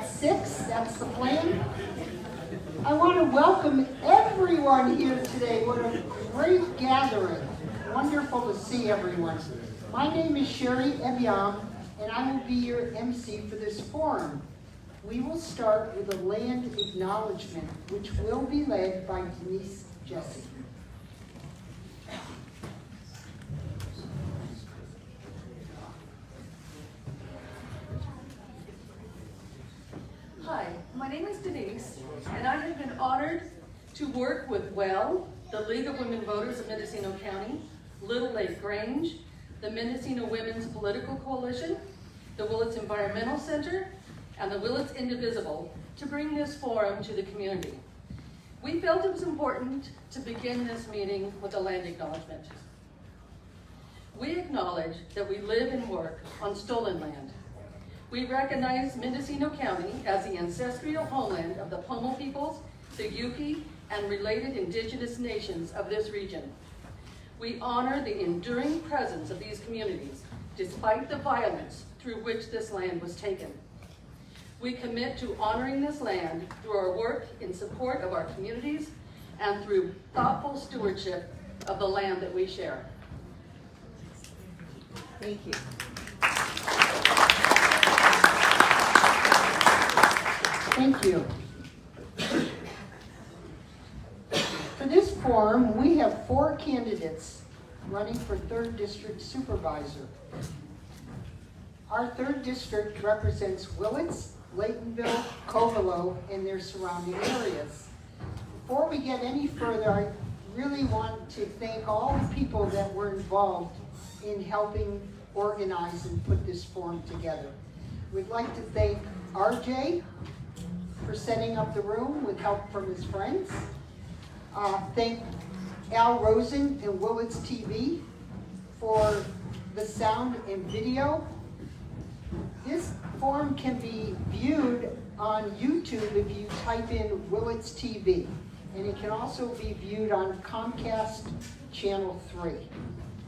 at 6. That's the plan. I want to welcome everyone here today. What a great gathering. Wonderful to see everyone. My name is Sherry Ebiam, and I will be your MC for this forum. We will start with a land acknowledgement, which will be led by Denise Jesse. Hi, my name is Denise, and I have been honored to work with WELL, the League of Women Voters of Mendocino County, Little Lake Grange, the Mendocino Women's Political Coalition, the Willits Environmental Center, and the Willits Indivisible to bring this forum to the community. We felt it was important to begin this meeting with a land acknowledgement. We acknowledge that we live and work on stolen land. We recognize Mendocino County as the ancestral homeland of the Pomo peoples, the Yuki, and related indigenous nations of this region. We honor the enduring presence of these communities, despite the violence through which this land was taken. We commit to honoring this land through our work in support of our communities and through thoughtful stewardship of the land that we share. Thank you. Thank you. For this forum, we have 4 candidates running for 3rd District Supervisor. Our 3rd District represents Willits, Laytonville, Covelo, and their surrounding areas. Before we get any further, I really want to thank all the people that were involved in helping organize and put this forum together. We'd like to thank RJ for setting up the room with help from his friends. Thank Al Rosen and Willits TV for the sound and video. This forum can be viewed on YouTube if you type in Willits TV. And it can also be viewed on Comcast Channel 3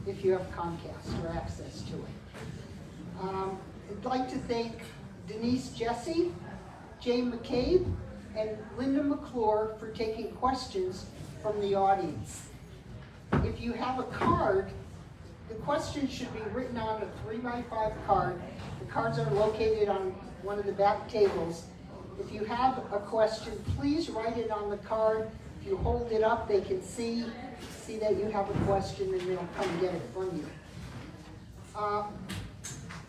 if you have Comcast or access to it. I'd like to thank Denise Jesse, Jane McCabe, and Linda McClure for taking questions from the audience. If you have a card, the questions should be written on a 3x5 card. The cards are located on one of the back tables. If you have a question, please write it on the card. If you hold it up, they can see that you have a question, and they'll come get it from you.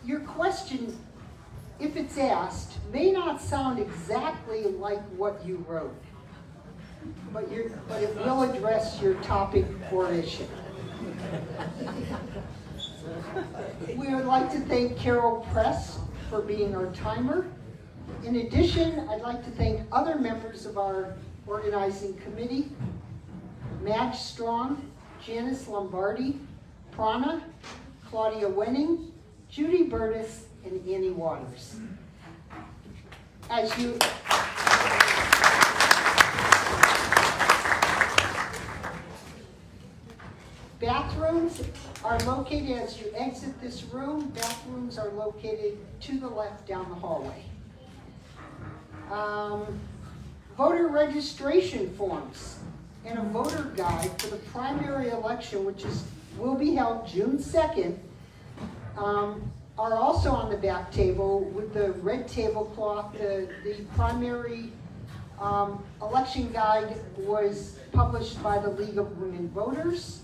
Your question, if it's asked, may not sound exactly like what you wrote, but it will address your topic or issue. We would like to thank Carol Press for being our timer. In addition, I'd like to thank other members of our organizing committee: Madge Strong, Janice Lombardi, Prana, Claudia Wenning, Judy Burtis, and Annie Waters. Bathrooms are located as you exit this room. Bathrooms are located to the left down the hallway. Voter registration forms and a voter guide for the primary election, which will be held June 2nd, are also on the back table with the red tablecloth. The primary election guide was published by the League of Women Voters.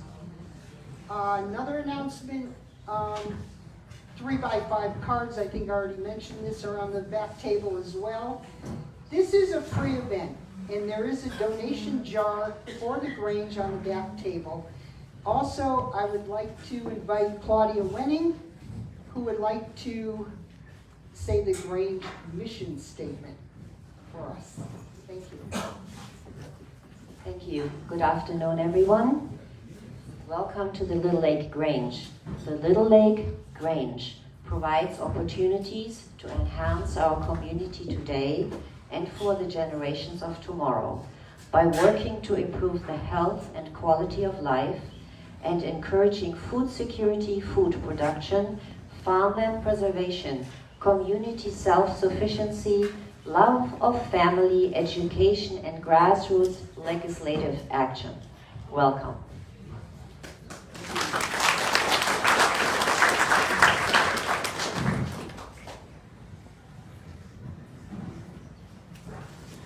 Another announcement, 3x5 cards, I think I already mentioned this, are on the back table as well. This is a free event, and there is a donation jar for the Grange on the back table. Also, I would like to invite Claudia Wenning, who would like to say the Grange mission statement for us. Thank you. Thank you. Good afternoon, everyone. Welcome to the Little Lake Grange. The Little Lake Grange provides opportunities to enhance our community today and for the generations of tomorrow by working to improve the health and quality of life and encouraging food security, food production, farmland preservation, community self-sufficiency, love of family, education, and grassroots legislative action. Welcome.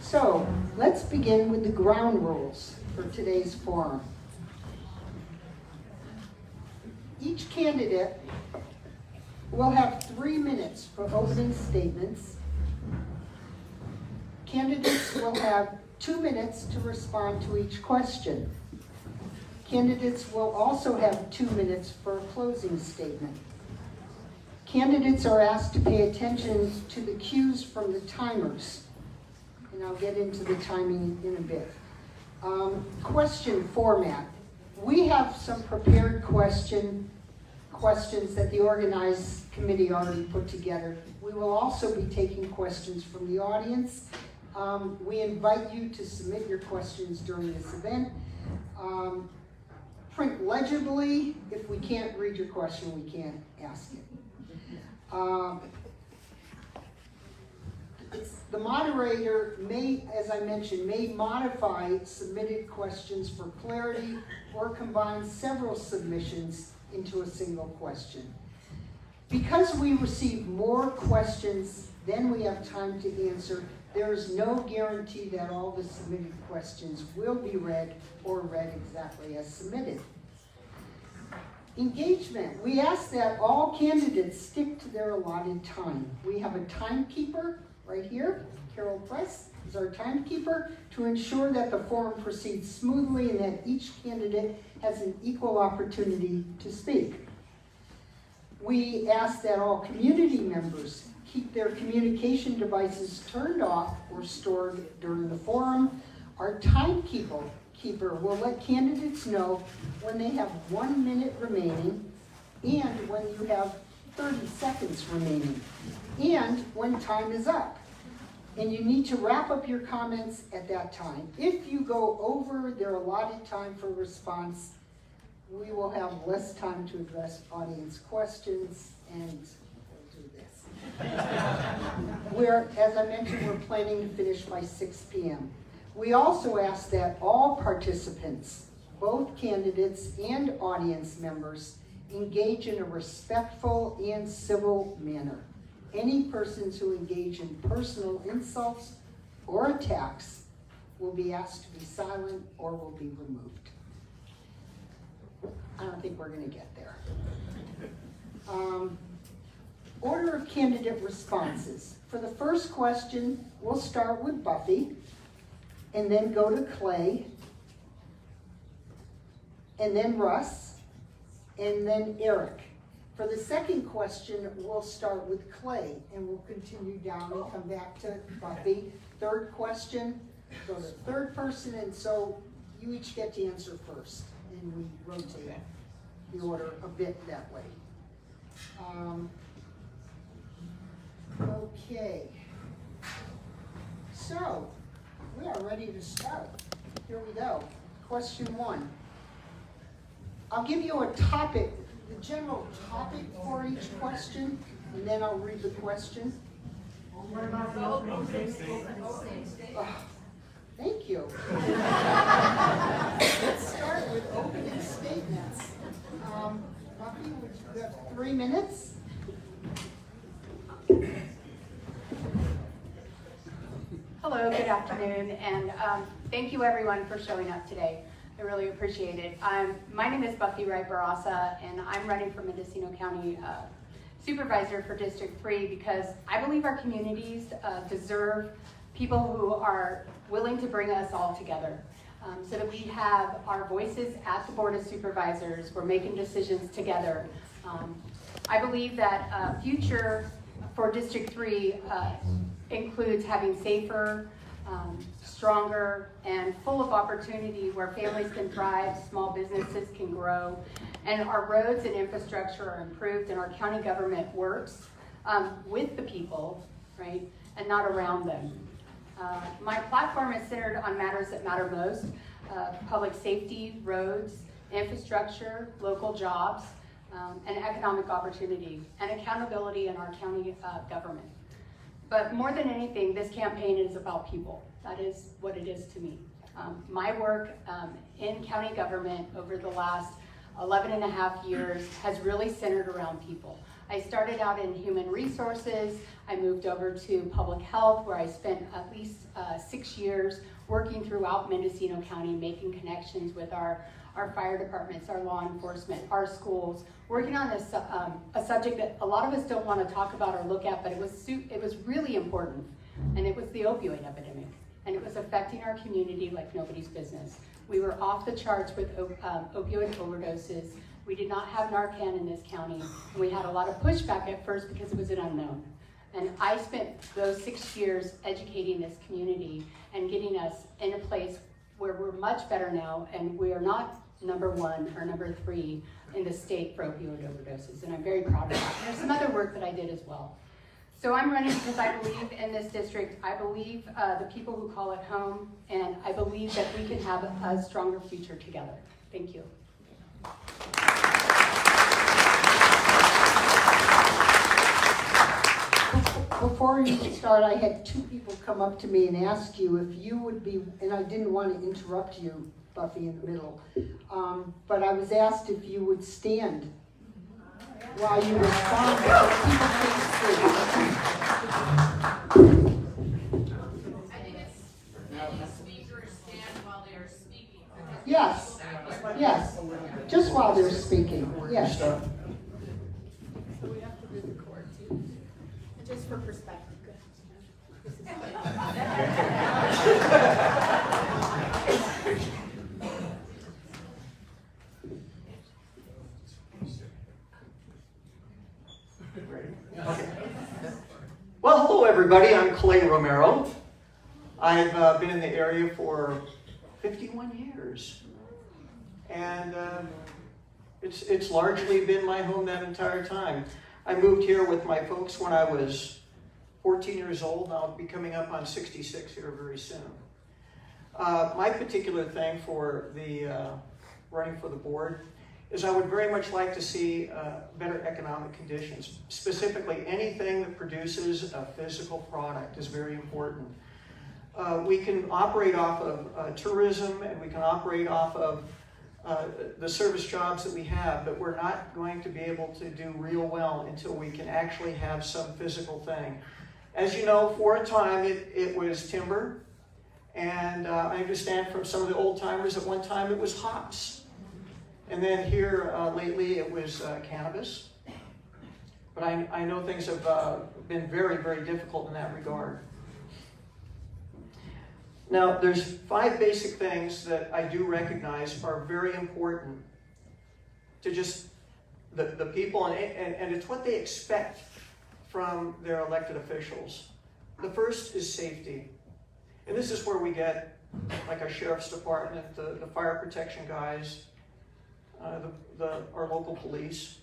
So, let's begin with the ground rules for today's forum. Each candidate will have 3 minutes for opening statements. Candidates will have 2 minutes to respond to each question. Candidates will also have 2 minutes for a closing statement. Candidates are asked to pay attention to the cues from the timers, and I'll get into the timing in a bit. Question format. We have some prepared questions that the organized committee already put together. We will also be taking questions from the audience. We invite you to submit your questions during this event. Print legibly. If we can't read your question, we can't ask it. The moderator may, as I mentioned, may modify submitted questions for clarity or combine several submissions into a single question. Because we receive more questions than we have time to answer, there is no guarantee that all the submitted questions will be read or read exactly as submitted. Engagement. We ask that all candidates stick to their allotted time. We have a timekeeper right here. Carol Press is our timekeeper to ensure that the forum proceeds smoothly and that each candidate has an equal opportunity to speak. We ask that all community members keep their communication devices turned off or stored during the forum. Our timekeeper will let candidates know when they have 1 minute remaining and when you have 30 seconds remaining and when time is up. And you need to wrap up your comments at that time. If you go over their allotted time for response, we will have less time to address audience questions, and we'll do this. As I mentioned, we're planning to finish by 6 p.m. We also ask that all participants, both candidates and audience members, engage in a respectful and civil manner. Any persons who engage in personal insults or attacks will be asked to be silent or will be removed. I don't think we're going to get there. Order of candidate responses. For the first question, we'll start with Buffy, and then go to Clay, and then Russ, and then Eric. For the second question, we'll start with Clay, and we'll continue down and come back to Buffy. Third question, go to third person, and so you each get to answer first, and we rotate the order a bit that way. Okay. So, we are ready to start. Here we go. Question 1. I'll give you a topic, the general topic for each question, and then I'll read the question. Thank you. Let's start with opening statements. Buffy, you have 3 minutes. Hello, good afternoon, and thank you everyone for showing up today. I really appreciate it. My name is Buffy Wright-Barassa, and I'm running for Mendocino County Supervisor for District 3 because I believe our communities deserve people who are willing to bring us all together so that we have our voices at the Board of Supervisors. We're making decisions together. I believe that future for District 3 includes having safer, stronger, and full of opportunity where families can thrive, small businesses can grow, and our roads and infrastructure are improved, and our county government works with the people, right, and not around them. My platform is centered on matters that matter most: public safety, roads, infrastructure, local jobs, and economic opportunity, and accountability in our county government. But more than anything, this campaign is about people. That is what it is to me. My work in county government over the last 11 and a half years has really centered around people. I started out in human resources. I moved over to public health, where I spent at least 6 years working throughout Mendocino County, making connections with our fire departments, our law enforcement, our schools, working on this a subject that a lot of us don't want to talk about or look at, but it was really important, and it was the opioid epidemic, and it was affecting our community like nobody's business. We were off the charts with opioid overdoses. We did not have Narcan in this county, and we had a lot of pushback at first because it was an unknown. And I spent those 6 years educating this community and getting us in a place where we're much better now, and we are not number 1 or number 3 in the state for opioid overdoses, and I'm very proud of that. And there's some other work that I did as well. So I'm running because I believe in this district. I believe the people who call it home, and I believe that we can have a stronger future together. Thank you. Before you start, I had 2 people come up to me and ask you if you would be, and I didn't want to interrupt you, Buffy, in the middle, but I was asked if you would stand while you respond because people can't see. I think it's any speaker stand while they are speaking. Yes, yes, just while they're speaking, yes. So we have to do the court too, just for perspective. Well, hello everybody, I'm Clay Romero. I've been in the area for 51 years. And it's largely been my home that entire time. I moved here with my folks when I was 14 years old. I'll be coming up on 66 here very soon. My particular thing for the running for the board is I would very much like to see better economic conditions. Specifically, anything that produces a physical product is very important. We can operate off of tourism, and we can operate off of the service jobs that we have, but we're not going to be able to do real well until we can actually have some physical thing. As you know, for a time it was timber, and I understand from some of the old timers at one time it was hops. And then here lately it was cannabis. But I know things have been very, very difficult in that regard. Now, there's 5 basic things that I do recognize are very important to just the people, and it's what they expect from their elected officials. The first is safety. And this is where we get, like our sheriff's department, the fire protection guys, our local police.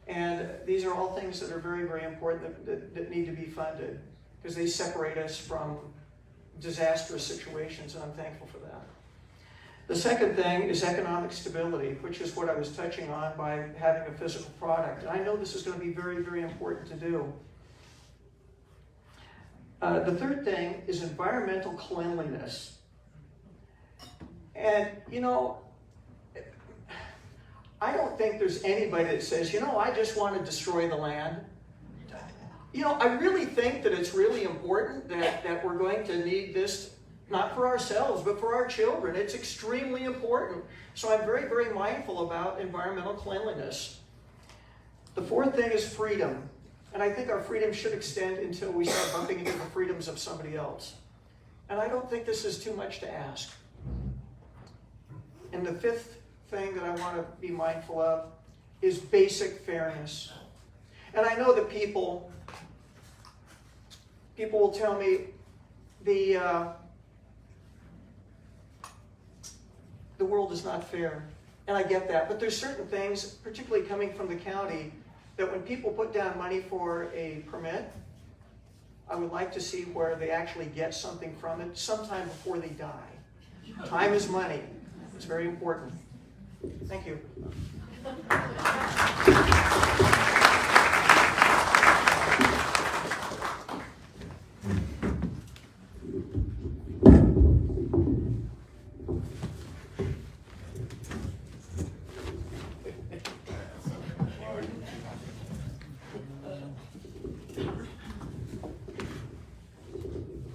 And these are all things that are very, very important that need to be funded because they separate us from disastrous situations, and I'm thankful for that. The second thing is economic stability, which is what I was touching on by having a physical product. And I know this is going to be very, very important to do. The third thing is environmental cleanliness. And, you know, I don't think there's anybody that says, you know, I just want to destroy the land. You know, I really think that it's really important that we're going to need this, not for ourselves, but for our children. It's extremely important. So I'm very, very mindful about environmental cleanliness. The fourth thing is freedom. And I think our freedom should extend until we start bumping into the freedoms of somebody else. And I don't think this is too much to ask. And the fifth thing that I want to be mindful of is basic fairness. And I know that people will tell me the world is not fair. And I get that. But there's certain things, particularly coming from the county, that when people put down money for a permit, I would like to see where they actually get something from it sometime before they die. Time is money. It's very important. Thank you.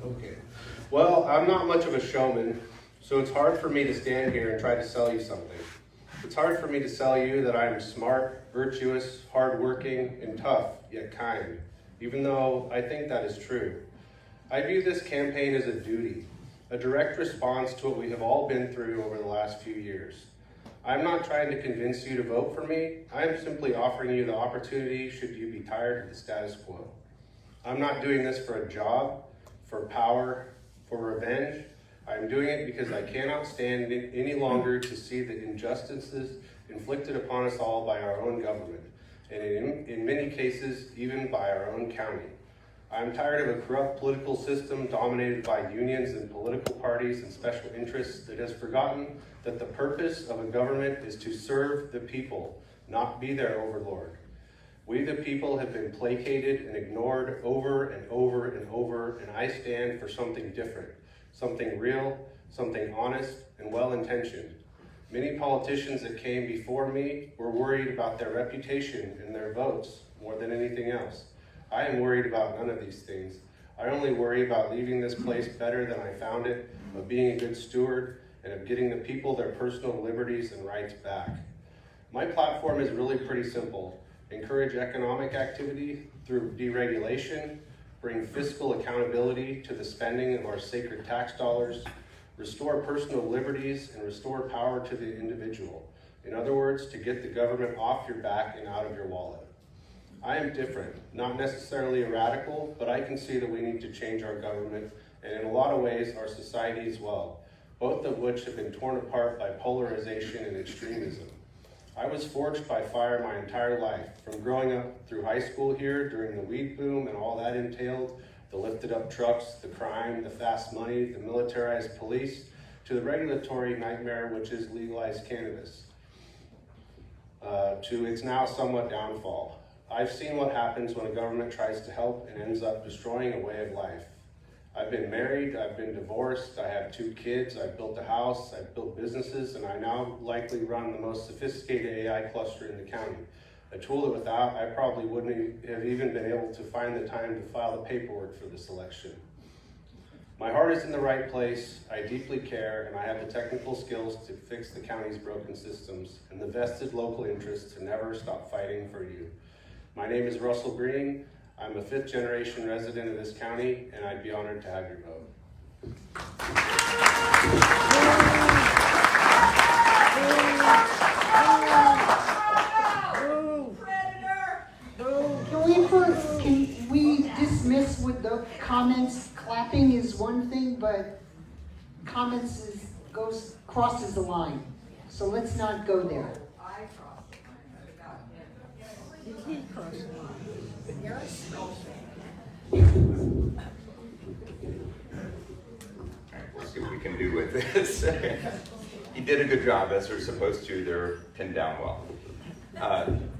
Okay. Well, I'm not much of a showman, so it's hard for me to stand here and try to sell you something. It's hard for me to sell you that I'm smart, virtuous, hardworking, and tough, yet kind, even though I think that is true. I view this campaign as a duty, a direct response to what we have all been through over the last few years. I'm not trying to convince you to vote for me. I am simply offering you the opportunity should you be tired of the status quo. I'm not doing this for a job, for power, for revenge. I'm doing it because I cannot stand it any longer to see the injustices inflicted upon us all by our own government, and in many cases, even by our own county. I'm tired of a corrupt political system dominated by unions and political parties and special interests that has forgotten that the purpose of a government is to serve the people, not be their overlord. We the people have been placated and ignored over and over and over, and I stand for something different, something real, something honest and well-intentioned. Many politicians that came before me were worried about their reputation and their votes more than anything else. I am worried about none of these things. I only worry about leaving this place better than I found it, of being a good steward, and of getting the people their personal liberties and rights back. My platform is really pretty simple. Encourage economic activity through deregulation, bring fiscal accountability to the spending of our sacred tax dollars, restore personal liberties, and restore power to the individual. In other words, to get the government off your back and out of your wallet. I am different, not necessarily a radical, but I can see that we need to change our government, and in a lot of ways, our society as well, both of which have been torn apart by polarization and extremism. I was forged by fire my entire life, from growing up through high school here during the weed boom and all that entailed, the lifted up trucks, the crime, the fast money, the militarized police, to the regulatory nightmare which is legalized cannabis, to its now somewhat downfall. I've seen what happens when a government tries to help and ends up destroying a way of life. I've been married, I've been divorced, I have 2 kids, I've built a house, I've built businesses, and I now likely run the most sophisticated AI cluster in the county. A tool that without, I probably wouldn't have even been able to find the time to file the paperwork for this election. My heart is in the right place, I deeply care, and I have the technical skills to fix the county's broken systems and the vested local interest to never stop fighting for you. My name is Russell Green. I'm a 5th generation resident of this county, and I'd be honored to have your vote. Can we dismiss with the comments? Clapping is one thing, but comments crosses the line. So let's not go there. We'll see what we can do with this. He did a good job, as they're supposed to. They're pinned down well.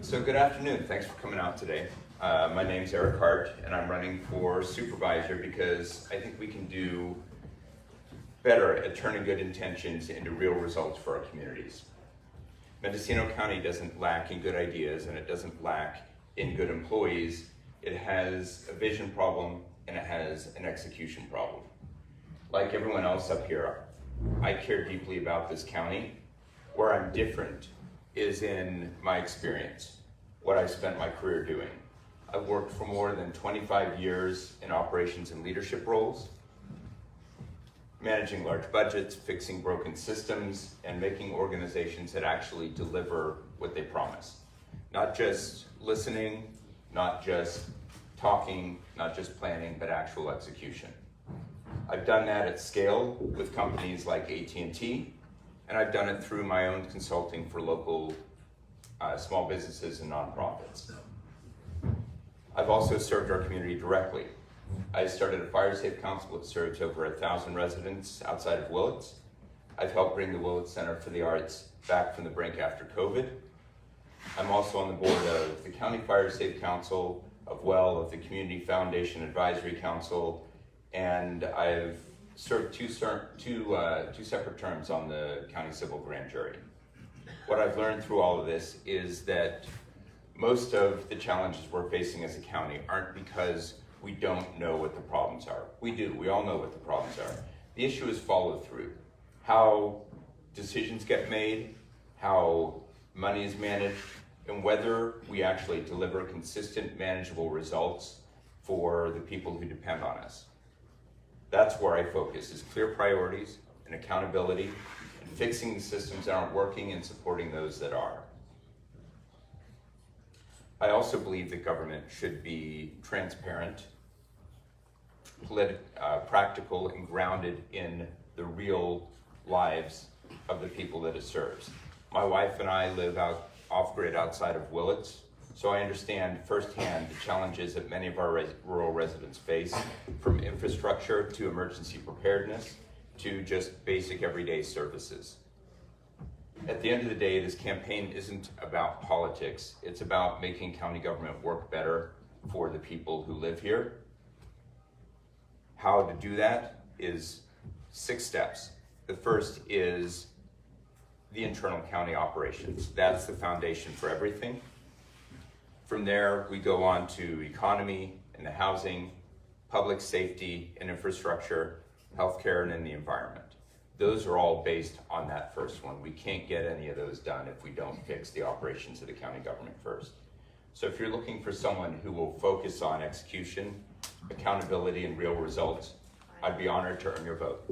So good afternoon. Thanks for coming out today. My name's Eric Hart, and I'm running for supervisor because I think we can do better at turning good intentions into real results for our communities. Mendocino County doesn't lack in good ideas, and it doesn't lack in good employees. It has a vision problem, and it has an execution problem. Like everyone else up here, I care deeply about this county. Where I'm different is in my experience, what I spent my career doing. I've worked for more than 25 years in operations and leadership roles, managing large budgets, fixing broken systems, and making organizations that actually deliver what they promise. Not just listening, not just talking, not just planning, but actual execution. I've done that at scale with companies like AT&T, and I've done it through my own consulting for local small businesses and nonprofits. I've also served our community directly. I started a fire safe council that serves over 1,000 residents outside of Willits. I've helped bring the Willits Center for the Arts back from the brink after COVID. I'm also on the board of the County Fire Safe Council, of the Community Foundation Advisory Council, and I've served two separate terms on the County Civil Grand Jury. What I've learned through all of this is that most of the challenges we're facing as a county aren't because we don't know what the problems are. We do, we all know what the problems are. The issue is follow through. How decisions get made, how money is managed, and whether we actually deliver consistent, manageable results for the people who depend on us. That's where I focus, is clear priorities and accountability, and fixing the systems that aren't working and supporting those that are. I also believe that government should be transparent, practical, and grounded in the real lives of the people that it serves. My wife and I live off-grid outside of Willits, so I understand firsthand the challenges that many of our rural residents face, from infrastructure to emergency preparedness to just basic everyday services. At the end of the day, this campaign isn't about politics. It's about making county government work better for the people who live here. How to do that is 6 steps. The first is the internal county operations. That's the foundation for everything. From there, we go on to economy and the housing, public safety and infrastructure, healthcare, and then the environment. Those are all based on that first one. We can't get any of those done if we don't fix the operations of the county government first. So if you're looking for someone who will focus on execution, accountability, and real results, I'd be honored to earn your vote.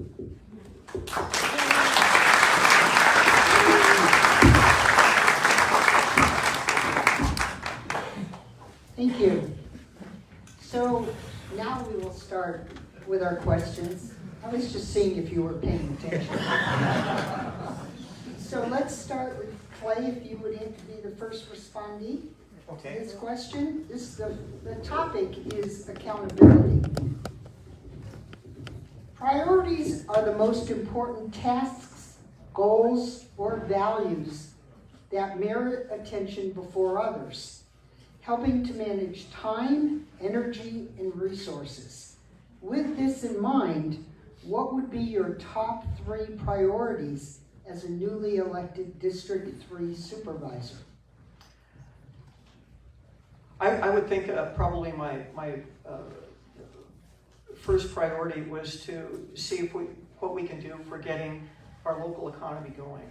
Thank you. So now we will start with our questions. I was just seeing if you were paying attention. So let's start with Clay, if you would like to be the first respondee to this question. The topic is accountability. Priorities are the most important tasks, goals, or values that merit attention before others, helping to manage time, energy, and resources. With this in mind, what would be your top 3 priorities as a newly elected District 3 supervisor? I would think probably my first priority was to see what we can do for getting our local economy going.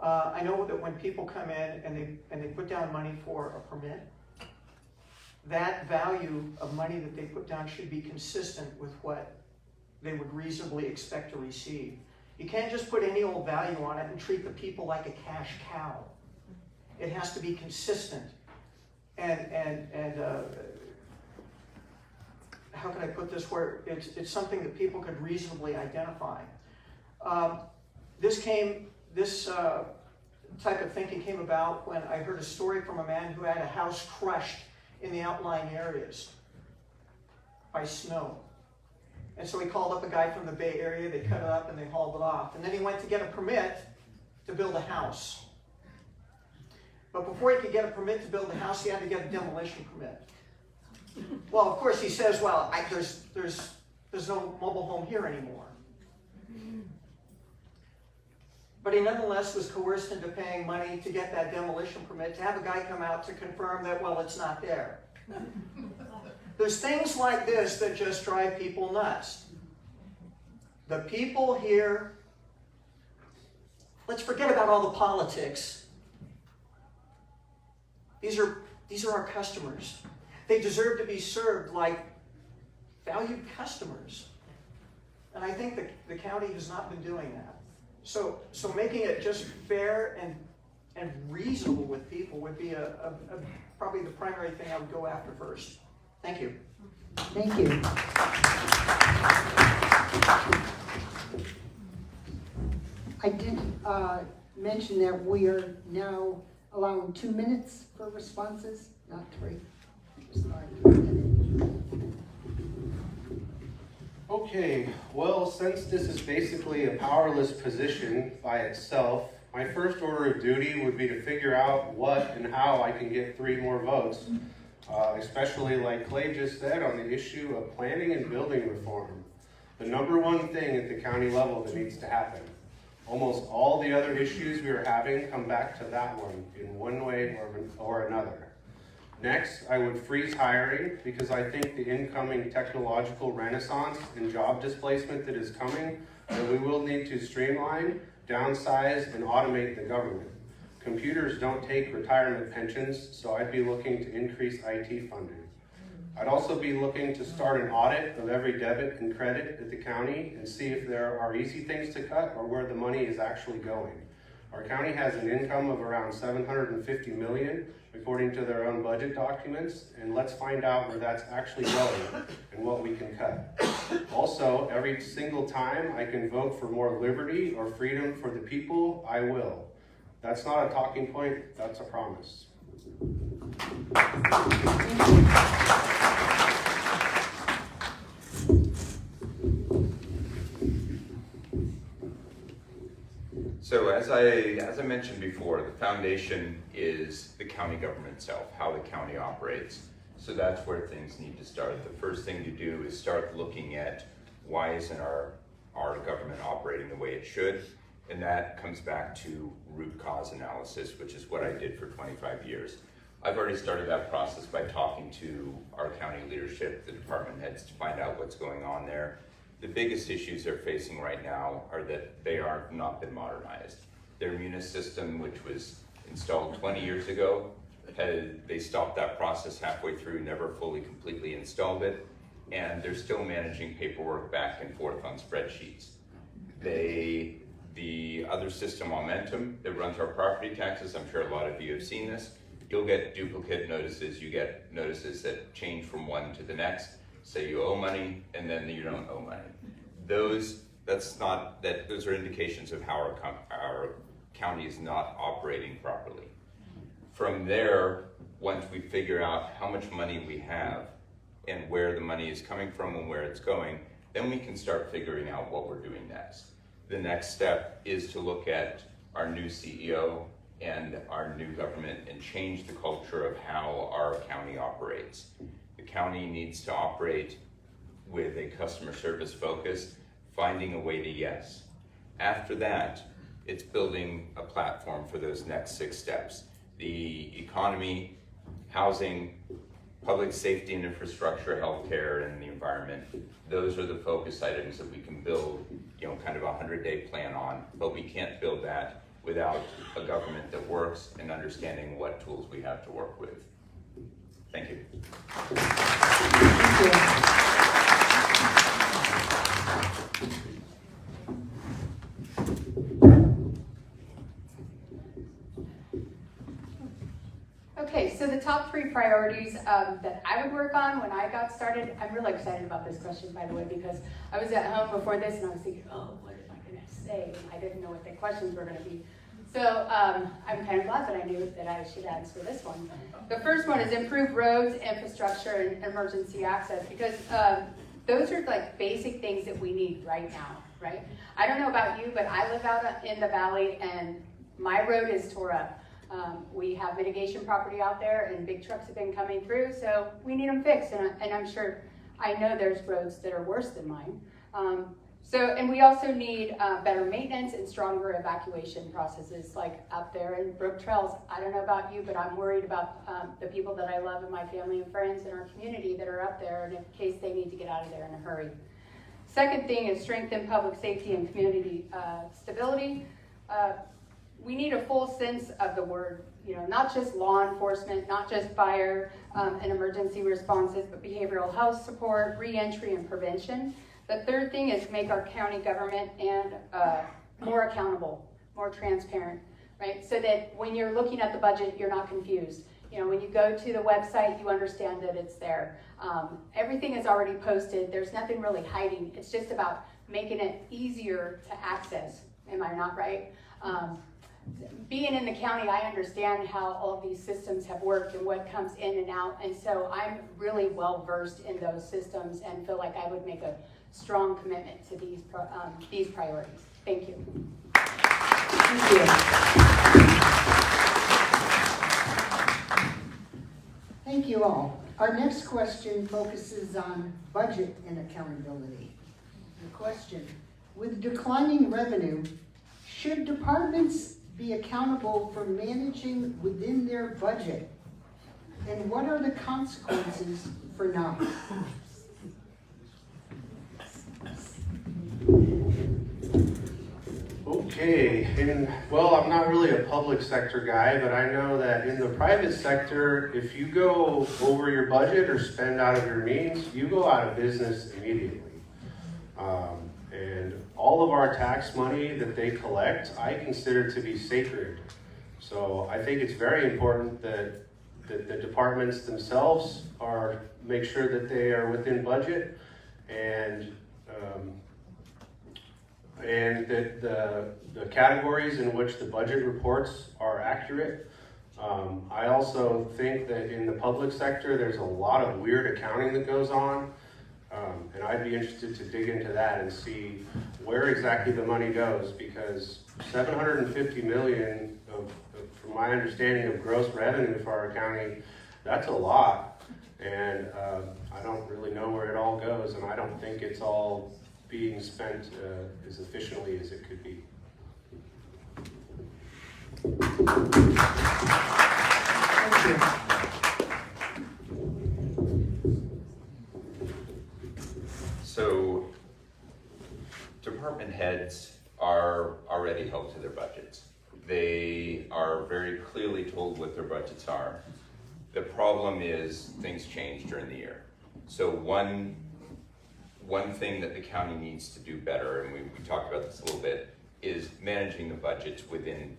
I know that when people come in and they put down money for a permit, that value of money that they put down should be consistent with what they would reasonably expect to receive. You can't just put any old value on it and treat the people like a cash cow. It has to be consistent. And how can I put this where it's something that people could reasonably identify. This type of thinking came about when I heard a story from a man who had a house crushed in the outlying areas by snow. And so he called up a guy from the Bay Area, they cut it up and they hauled it off. And then he went to get a permit to build a house. But before he could get a permit to build a house, he had to get a demolition permit. Well, of course he says, well, there's no mobile home here anymore. But he nonetheless was coerced into paying money to get that demolition permit, to have a guy come out to confirm that, well, it's not there. There's things like this that just drive people nuts. The people here, let's forget about all the politics. These are our customers. They deserve to be served like valued customers. And I think the county has not been doing that. So making it just fair and reasonable with people would be probably the primary thing I would go after first. Thank you. Thank you. I did mention that we are now allowing 2 minutes for responses, not 3. Okay, well, since this is basically a powerless position by itself, my first order of duty would be to figure out what and how I can get 3 more votes, especially like Clay just said on the issue of planning and building reform. The number one thing at the county level that needs to happen. Almost all the other issues we are having come back to that one in one way or another. Next, I would freeze hiring because I think the incoming technological renaissance and job displacement that is coming, that we will need to streamline, downsize, and automate the government. Computers don't take retirement pensions, so I'd be looking to increase IT funding. I'd also be looking to start an audit of every debit and credit at the county and see if there are easy things to cut or where the money is actually going. Our county has an income of around $750 million, according to their own budget documents, and let's find out where that's actually going and what we can cut. Also, every single time I can vote for more liberty or freedom for the people, I will. That's not a talking point, that's a promise. So as I mentioned before, the foundation is the county government itself, how the county operates. So that's where things need to start. The first thing to do is start looking at why isn't our government operating the way it should? And that comes back to root cause analysis, which is what I did for 25 years. I've already started that process by talking to our county leadership, the department heads, to find out what's going on there. The biggest issues they're facing right now are that they are not been modernized. Their Munis system, which was installed 20 years ago, they stopped that process halfway through, never fully completely installed it, and they're still managing paperwork back and forth on spreadsheets. The other system, Momentum, that runs our property taxes, I'm sure a lot of you have seen this, you'll get duplicate notices. You get notices that change from one to the next. Say you owe money and then you don't owe money. Those are indications of how our county is not operating properly. From there, once we figure out how much money we have and where the money is coming from and where it's going, then we can start figuring out what we're doing next. The next step is to look at our new CEO and our new government and change the culture of how our county operates. The county needs to operate with a customer service focus, finding a way to yes. After that, it's building a platform for those next 6 steps. The economy, housing, public safety and infrastructure, healthcare, and the environment. Those are the focus items that we can build, kind of a 100-day plan on, but we can't build that without a government that works and understanding what tools we have to work with. Thank you. Thank you. Okay, so the top 3 priorities that I would work on when I got started, I'm really excited about this question, by the way, because I was at home before this and I was thinking, oh, what am I going to say? And I didn't know what the questions were going to be. So I'm kind of glad that I knew that I should answer this one. The first one is improve roads, infrastructure, and emergency access, because those are like basic things that we need right now, right? I don't know about you, but I live out in the valley and my road is tore up. We have mitigation property out there and big trucks have been coming through, so we need them fixed. And I'm sure, I know there's roads that are worse than mine. And we also need better maintenance and stronger evacuation processes, like up there in Brook Trails. I don't know about you, but I'm worried about the people that I love and my family and friends in our community that are up there, and in case they need to get out of there in a hurry. Second thing is strengthen public safety and community stability. We need a full sense of the word, not just law enforcement, not just fire and emergency responses, but behavioral health support, reentry, and prevention. The third thing is make our county government and more accountable, more transparent, right? So that when you're looking at the budget, you're not confused. When you go to the website, you understand that it's there. Everything is already posted. There's nothing really hiding. It's just about making it easier to access. Am I not right? Being in the county, I understand how all of these systems have worked and what comes in and out. And so I'm really well versed in those systems and feel like I would make a strong commitment to these priorities. Thank you. Thank you. Thank you all. Our next question focuses on budget and accountability. The question, with declining revenue, should departments be accountable for managing within their budget? And what are the consequences for not? Okay, well, I'm not really a public sector guy, but I know that in the private sector, if you go over your budget or spend out of your means, you go out of business immediately. And all of our tax money that they collect, I consider to be sacred. So I think it's very important that the departments themselves make sure that they are within budget, and that the categories in which the budget reports are accurate. I also think that in the public sector, there's a lot of weird accounting that goes on, and I'd be interested to dig into that and see where exactly the money goes, because 750 million from my understanding of gross revenue for our county, that's a lot, and I don't really know where it all goes, and I don't think it's all being spent as efficiently as it could be. Thank you. So, department heads are already held to their budgets. They are very clearly told what their budgets are. The problem is things change during the year. So one thing that the county needs to do better, and we talked about this a little bit, is managing the budgets within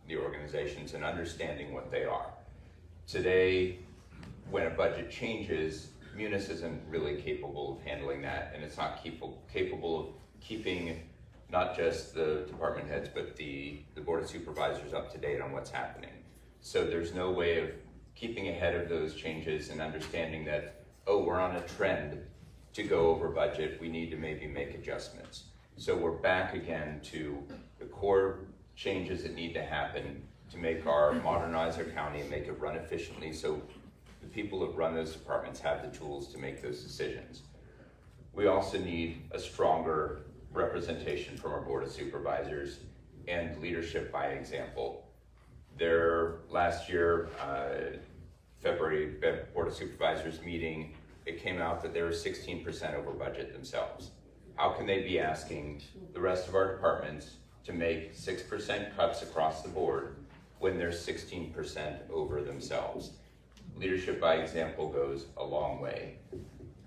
the organizations and understanding what they are. Today, when a budget changes, Munis isn't really capable of handling that, and it's not capable of keeping not just the department heads, but the Board of Supervisors up to date on what's happening. So there's no way of keeping ahead of those changes and understanding that, oh, we're on a trend to go over budget, we need to maybe make adjustments. So we're back again to the core changes that need to happen to modernize our county and make it run efficiently, so the people that run those departments have the tools to make those decisions. We also need a stronger representation from our Board of Supervisors and leadership by example. Last year, February Board of Supervisors meeting, it came out that they were 16% over budget themselves. How can they be asking the rest of our departments to make 6% cuts across the board when they're 16% over themselves? Leadership by example goes a long way.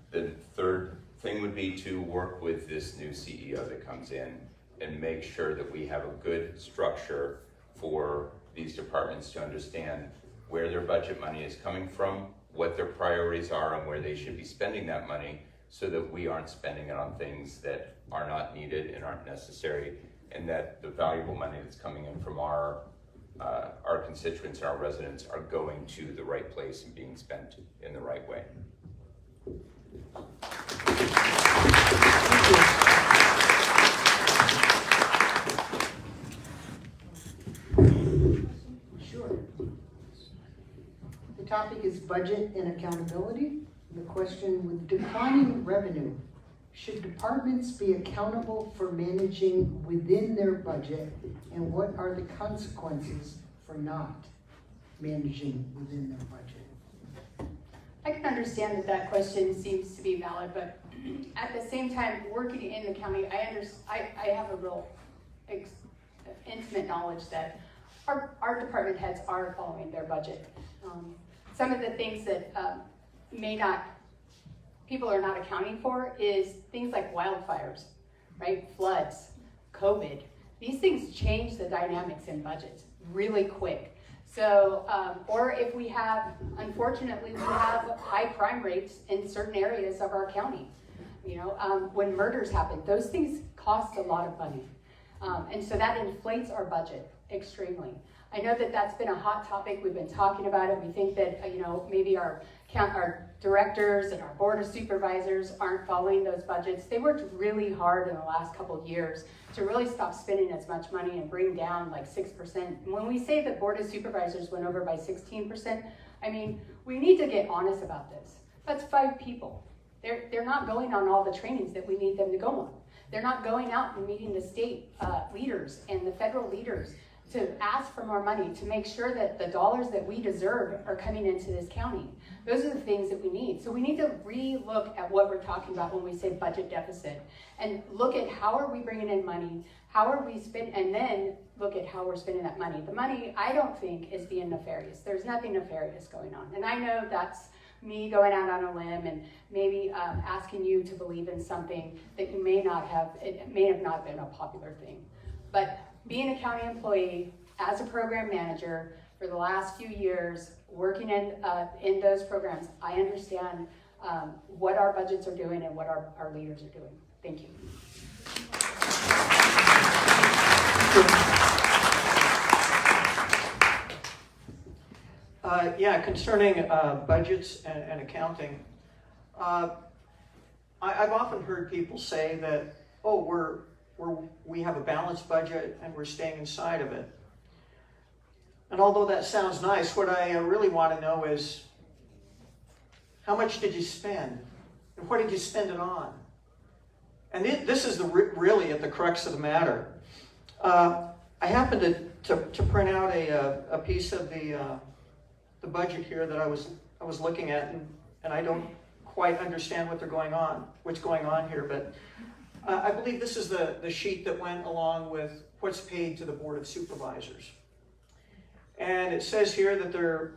The third thing would be to work with this new CEO that comes in and make sure that we have a good structure for these departments to understand where their budget money is coming from, what their priorities are, and where they should be spending that money, so that we aren't spending it on things that are not needed and aren't necessary, and that the valuable money that's coming in from our constituents and our residents are going to the right place and being spent in the right way. Sure. The topic is budget and accountability. The question: with declining revenue, should departments be accountable for managing within their budget, and what are the consequences for not managing within their budget? I can understand that question seems to be valid, but at the same time, working in the county, I have a real intimate knowledge that our department heads are following their budget. Some of the things that people are not accounting for is things like wildfires, right? Floods, COVID. These things change the dynamics in budgets really quick. So, or if unfortunately, we have high crime rates in certain areas of our county. When murders happen, those things cost a lot of money. And so that inflates our budget extremely. I know that that's been a hot topic. We've been talking about it. We think that, maybe our directors and our Board of Supervisors aren't following those budgets. They worked really hard in the last couple of years to really stop spending as much money and bring down like 6%. When we say that Board of Supervisors went over by 16%, we need to get honest about this. That's 5 people. They're not going on all the trainings that we need them to go on. They're not going out and meeting the state leaders and the federal leaders to ask for more money, to make sure that the dollars that we deserve are coming into this county. Those are the things that we need. So we need to re-look at what we're talking about when we say budget deficit, and look at how are we bringing in money, how are we spending, and then look at how we're spending that money. The money, I don't think, is being nefarious. There's nothing nefarious going on. And I know that's me going out on a limb and maybe asking you to believe in something that you may not have, it may have not been a popular thing. But being a county employee, as a program manager for the last few years, working in those programs, I understand what our budgets are doing and what our leaders are doing. Thank you. Yeah, concerning budgets and accounting, I've often heard people say that, oh, we have a balanced budget and we're staying inside of it. And although that sounds nice, what I really want to know is, how much did you spend? And what did you spend it on? And this is really at the crux of the matter. I happened to print out a piece of the budget here that I was looking at, and I don't quite understand what's going on here, but I believe this is the sheet that went along with what's paid to the Board of Supervisors. And it says here that they're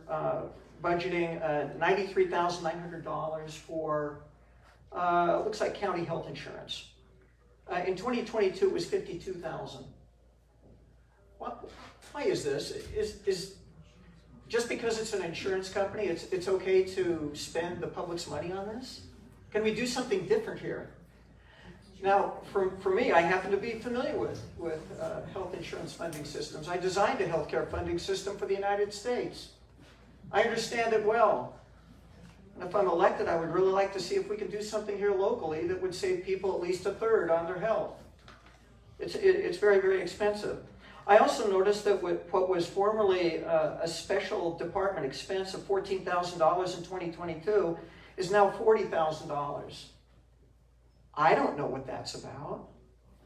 budgeting $93,900 for, looks like county health insurance. In 2022, it was $52,000. Why is this? Is just because it's an insurance company, it's okay to spend the public's money on this? Can we do something different here? Now, for me, I happen to be familiar with health insurance funding systems. I designed a healthcare funding system for the United States. I understand it well. And if I'm elected, I would really like to see if we can do something here locally that would save people at least a third on their health. It's very, very expensive. I also noticed that what was formerly a special department expense of $14,000 in 2022 is now $40,000. I don't know what that's about.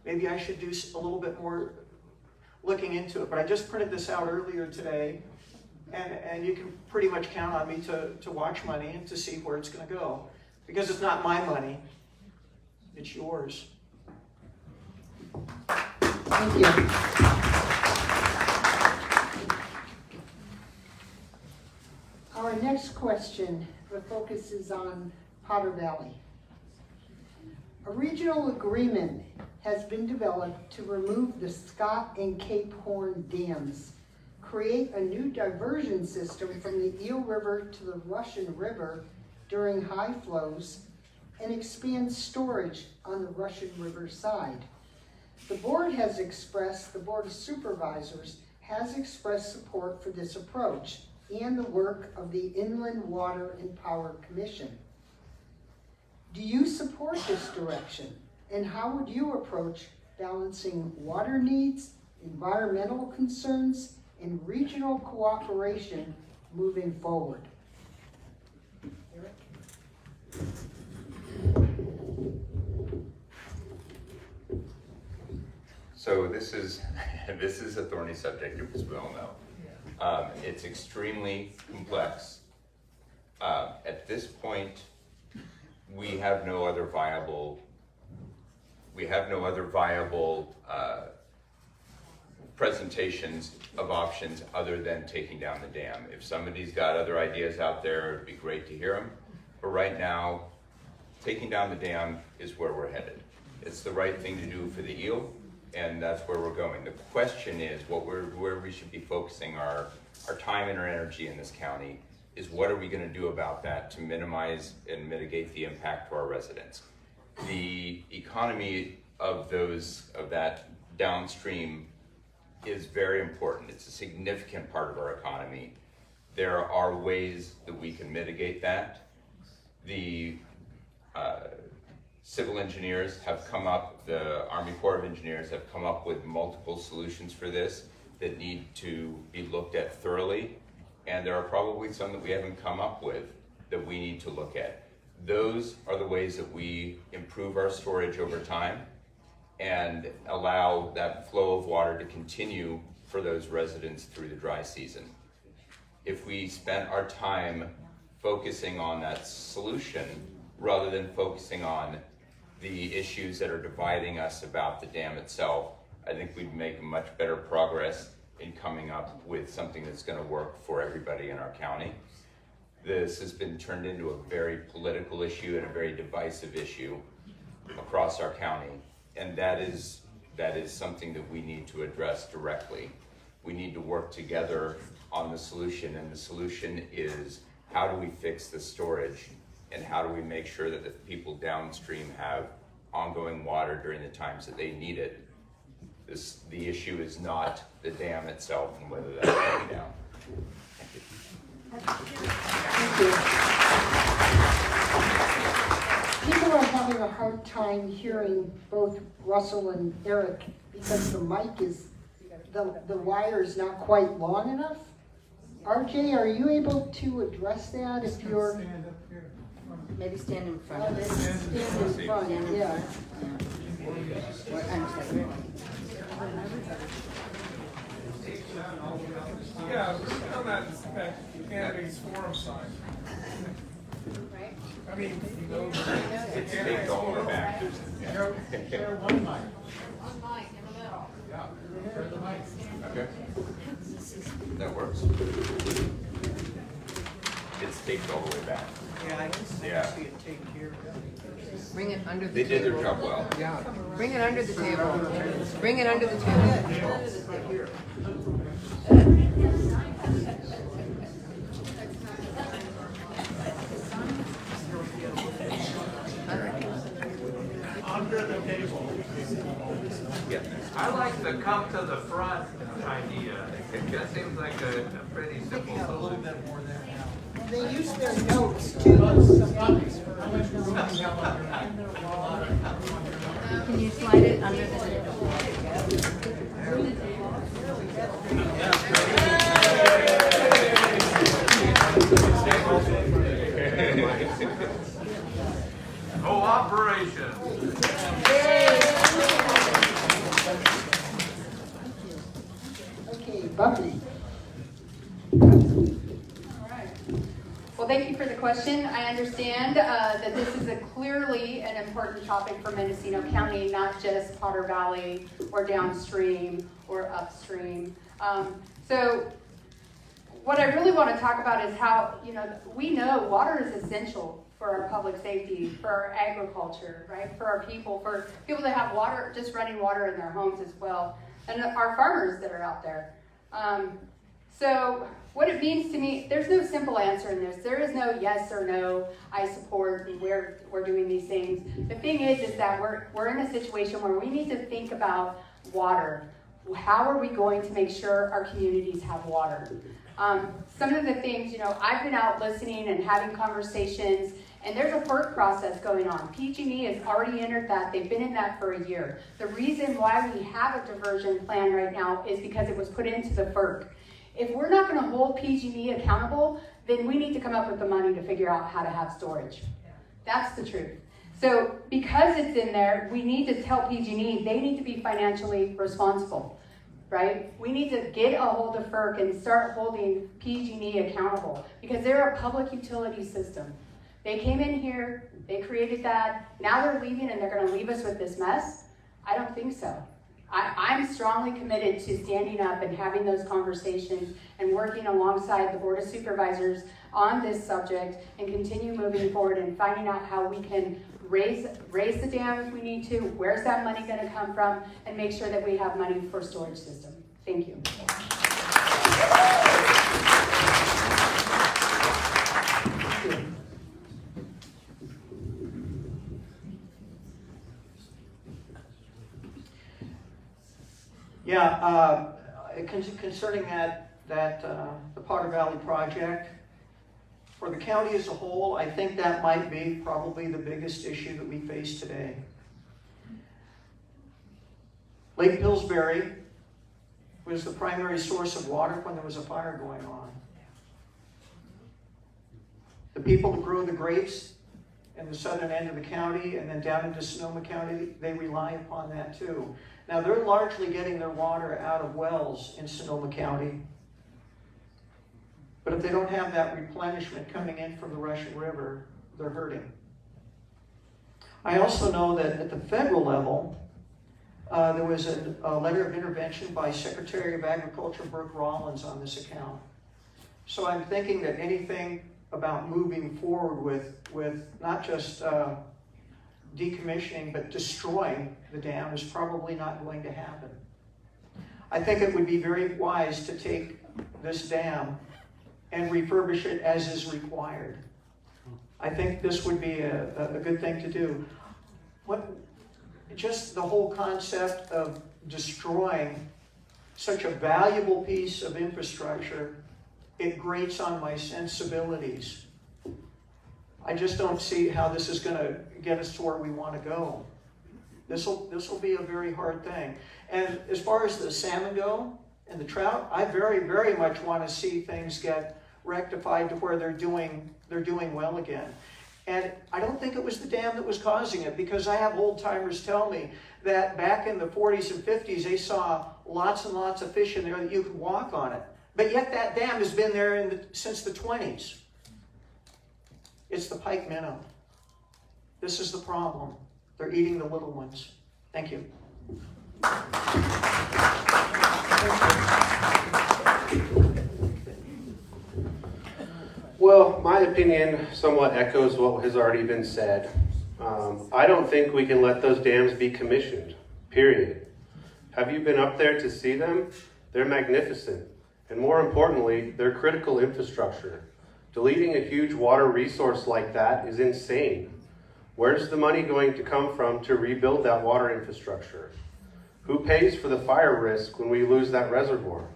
Maybe I should do a little bit more looking into it, but I just printed this out earlier today, and you can pretty much count on me to watch money and to see where it's going to go, because it's not my money, it's yours. Thank you. Our next question, the focus is on Potter Valley. A regional agreement has been developed to remove the Scott and Cape Horn dams, create a new diversion system from the Eel River to the Russian River during high flows, and expand storage on the Russian River side. The Board of Supervisors has expressed support for this approach and the work of the Inland Water and Power Commission. Do you support this direction? And how would you approach balancing water needs, environmental concerns, and regional cooperation moving forward? Eric? So this is a thorny subject, as we all know. It's extremely complex. At this point, we have no other viable presentations of options other than taking down the dam. If somebody's got other ideas out there, it'd be great to hear them. But right now, taking down the dam is where we're headed. It's the right thing to do for the eel, and that's where we're going. The question is, where we should be focusing our time and our energy in this county is, what are we going to do about that to minimize and mitigate the impact to our residents? The economy of that downstream is very important. It's a significant part of our economy. There are ways that we can mitigate that. The civil engineers have come up, the Army Corps of Engineers have come up with multiple solutions for this that need to be looked at thoroughly. And there are probably some that we haven't come up with that we need to look at. Those are the ways that we improve our storage over time. and allow that flow of water to continue for those residents through the dry season. If we spent our time focusing on that solution rather than focusing on the issues that are dividing us about the dam itself, I think we'd make much better progress in coming up with something that's going to work for everybody in our county. This has been turned into a very political issue and a very divisive issue across our county, and that is something that we need to address directly. We need to work together on the solution, and the solution is how do we fix the storage and how do we make sure that the people downstream have ongoing water during the times that they need it. The issue is not the dam itself and whether that's coming down. Thank you. People are having a hard time hearing both Russell and Eric because the mic is, the wire is not quite long enough. RJ, are you able to address that if you're... Maybe stand in front Oh, of maybe it. stand in front, yeah. Yeah, we're on that candidates forum sign. Right? I mean, It's taped all the way back. share one mic. One mic in the middle. Yeah, share the mic. Okay. That works. It's taped all the way back. Yeah, I can see it taken here. Bring it under the They did their table. job well. Yeah. Bring it under the table. Bring it under the table. Under the table. Yeah. I like the come to the front idea. That seems like a pretty simple solution. They use their notes too. Can you slide it under the table? Cooperation. Okay, Buckley. Well, thank you for the question. I understand that this is clearly an important topic for Mendocino County, not just Potter Valley or downstream or upstream. So what I really want to talk about is how, we know water is essential for our public safety, for our agriculture, right? For our people, for people that have water, just running water in their homes as well, and our farmers that are out there. So what it means to me, there's no simple answer in this. There is no yes or no, I support and we're doing these things. The thing is that we're in a situation where we need to think about water. How are we going to make sure our communities have water? Some of the things, I've been out listening and having conversations, and there's a FERC process going on. PG&E has already entered that. They've been in that for a year. The reason why we have a diversion plan right now is because it was put into the FERC. If we're not going to hold PG&E accountable, then we need to come up with the money to figure out how to have storage. That's the truth. So because it's in there, we need to tell PG&E they need to be financially responsible, right? We need to get a hold of FERC and start holding PG&E accountable because they're a public utility system. They came in here, they created that, now they're leaving and they're going to leave us with this mess? I don't think so. I'm strongly committed to standing up and having those conversations and working alongside the Board of Supervisors on this subject and continue moving forward and finding out how we can raise the dam if we need to, where's that money going to come from, and make sure that we have money for storage system. Thank you. Yeah, concerning the Potter Valley project, for the county as a whole, I think that might be probably the biggest issue that we face today. Lake Pillsbury was the primary source of water when there was a fire going on. The people that grow the grapes in the southern end of the county, and then down into Sonoma County, they rely upon that too. Now, they're largely getting their water out of wells in Sonoma County. But if they don't have that replenishment coming in from the Russian River, they're hurting. I also know that at the federal level, there was a letter of intervention by Secretary of Agriculture Brooke Rollins on this account. So I'm thinking that anything about moving forward with not just decommissioning, but destroying the dam is probably not going to happen. I think it would be very wise to take this dam and refurbish it as is required. I think this would be a good thing to do. Just the whole concept of destroying such a valuable piece of infrastructure, it grates on my sensibilities. I just don't see how this is going to get us to where we want to go. This will be a very hard thing. And as far as the salmon go and the trout, I very, very much want to see things get rectified to where they're doing well again. And I don't think it was the dam that was causing it, because I have old timers tell me that back in the 40s and 50s, they saw lots and lots of fish in there that you could walk on it. But yet that dam has been there since the 20s. It's the pike minnow. This is the problem. They're eating the little ones. Thank you. Well, my opinion somewhat echoes what has already been said. I don't think we can let those dams be commissioned, period. Have you been up there to see them? They're magnificent. And more importantly, they're critical infrastructure. Deleting a huge water resource like that is insane. Where's the money going to come from to rebuild that water infrastructure? Who pays for the fire risk when we lose that reservoir?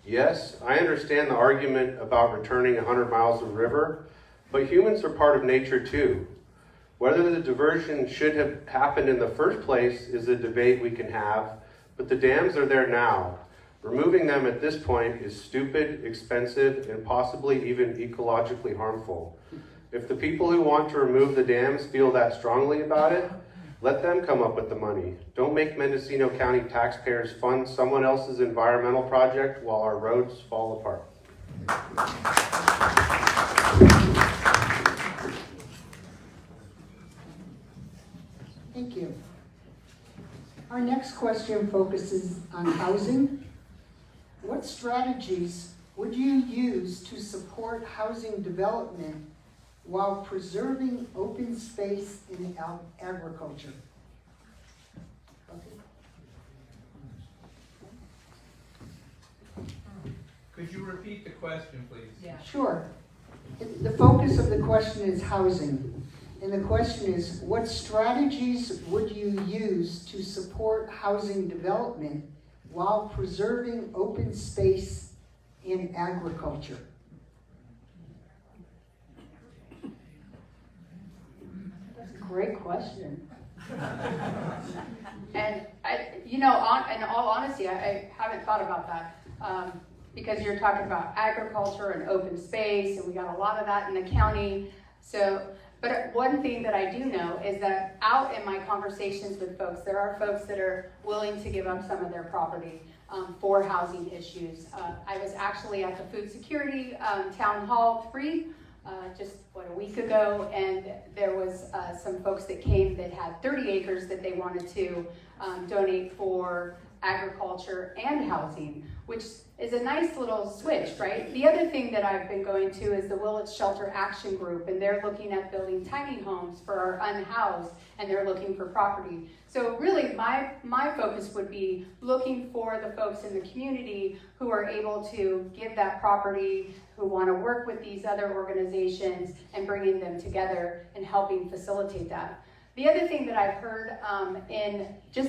Yes, I understand the argument about returning 100 miles of river, but humans are part of nature too. Whether the diversion should have happened in the first place is a debate we can have, but the dams are there now. Removing them at this point is stupid, expensive, and possibly even ecologically harmful. If the people who want to remove the dams feel that strongly about it, let them come up with the money. Don't make Mendocino County taxpayers fund someone else's environmental project while our roads fall apart. Thank you. Our next question focuses on housing. What strategies would you use to support housing development while preserving open space in agriculture? Could you repeat the question, please? Yeah. Sure. The focus of the question is housing. And the question is, what strategies would you use to support housing development while preserving open space in agriculture? That's a great question. And in all honesty, I haven't thought about that. Because you're talking about agriculture and open space, and we got a lot of that in the county. But one thing that I do know is that out in my conversations with folks, there are folks that are willing to give up some of their property for housing issues. I was actually at the Food Security Town Hall 3 just a week ago, and there was some folks that came that had 30 acres that they wanted to donate for agriculture and housing, which is a nice little switch, right? The other thing that I've been going to is the Willits Shelter Action Group, and they're looking at building tiny homes for our unhoused, and they're looking for property. So really my focus would be looking for the folks in the community who are able to give that property, who want to work with these other organizations and bringing them together and helping facilitate that. The other thing that I've heard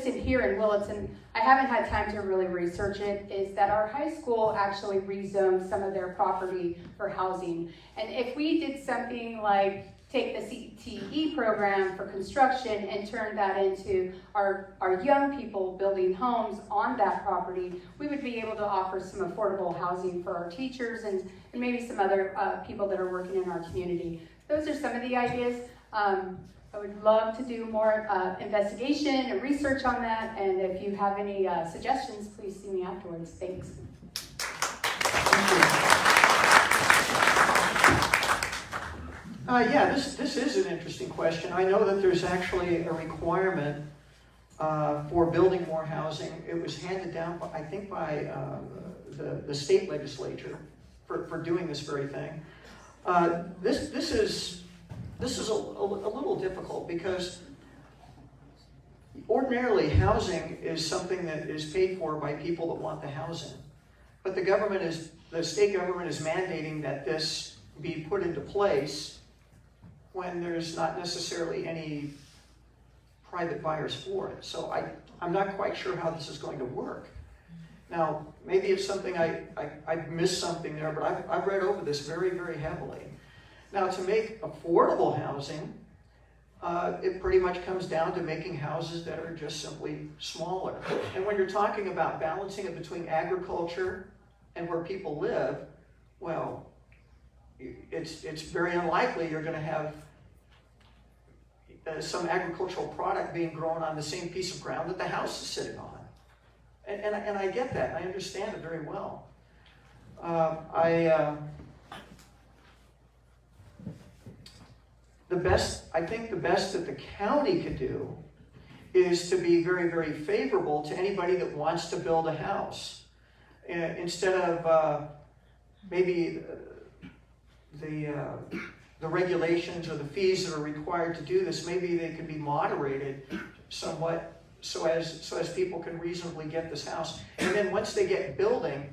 here in Willits, and I haven't had time to really research it, is that our high school actually rezoned some of their property for housing. And if we did something like take the CTE program for construction and turn that into our young people building homes on that property, we would be able to offer some affordable housing for our teachers and maybe some other people that are working in our community. Those are some of the ideas. I would love to do more investigation and research on that, and if you have any suggestions, please see me afterwards. Thanks. Yeah, this is an interesting question. I know that there's actually a requirement for building more housing. It was handed down, I think, by the state legislature for doing this very thing. This is a little difficult because ordinarily housing is something that is paid for by people that want the housing, but the state government is mandating that this be put into place when there's not necessarily any private buyers for it. So I'm not quite sure how this is going to work. Now, maybe it's something I missed something there, but I've read over this very, very heavily. Now, to make affordable housing, it pretty much comes down to making houses that are just simply smaller. And when you're talking about balancing it between agriculture and where people live, well, it's very unlikely you're going to have some agricultural product being grown on the same piece of ground that the house is sitting on. And I get that. I understand it very well. I think the best that the county could do is to be very, very favorable to anybody that wants to build a house. Instead of maybe the regulations or the fees that are required to do this, maybe they could be moderated somewhat so as people can reasonably get this house. And then once they get building,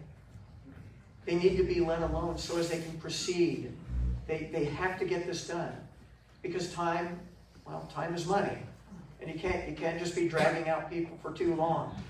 they need to be let alone so as they can proceed. They have to get this done because time is money, and you can't just be dragging out people for too long.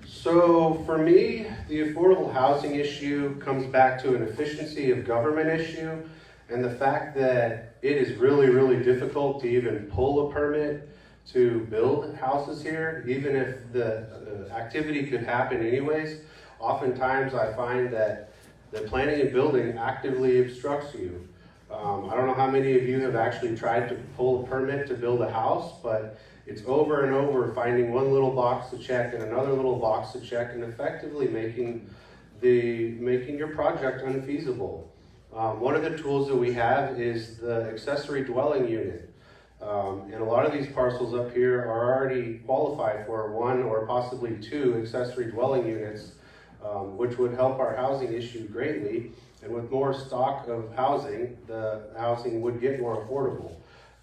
So for me, the affordable housing issue comes back to an efficiency of government issue and the fact that it is really, really difficult to even pull a permit to build houses here, even if the activity could happen anyways. Oftentimes I find that the planning and building actively obstructs you. I don't know how many of you have actually tried to pull a permit to build a house, but it's over and over finding one little box to check and another little box to check and effectively making your project unfeasible. One of the tools that we have is the accessory dwelling unit. And a lot of these parcels up here are already qualified for one or possibly two accessory dwelling units, which would help our housing issue greatly. And with more stock of housing, the housing would get more affordable.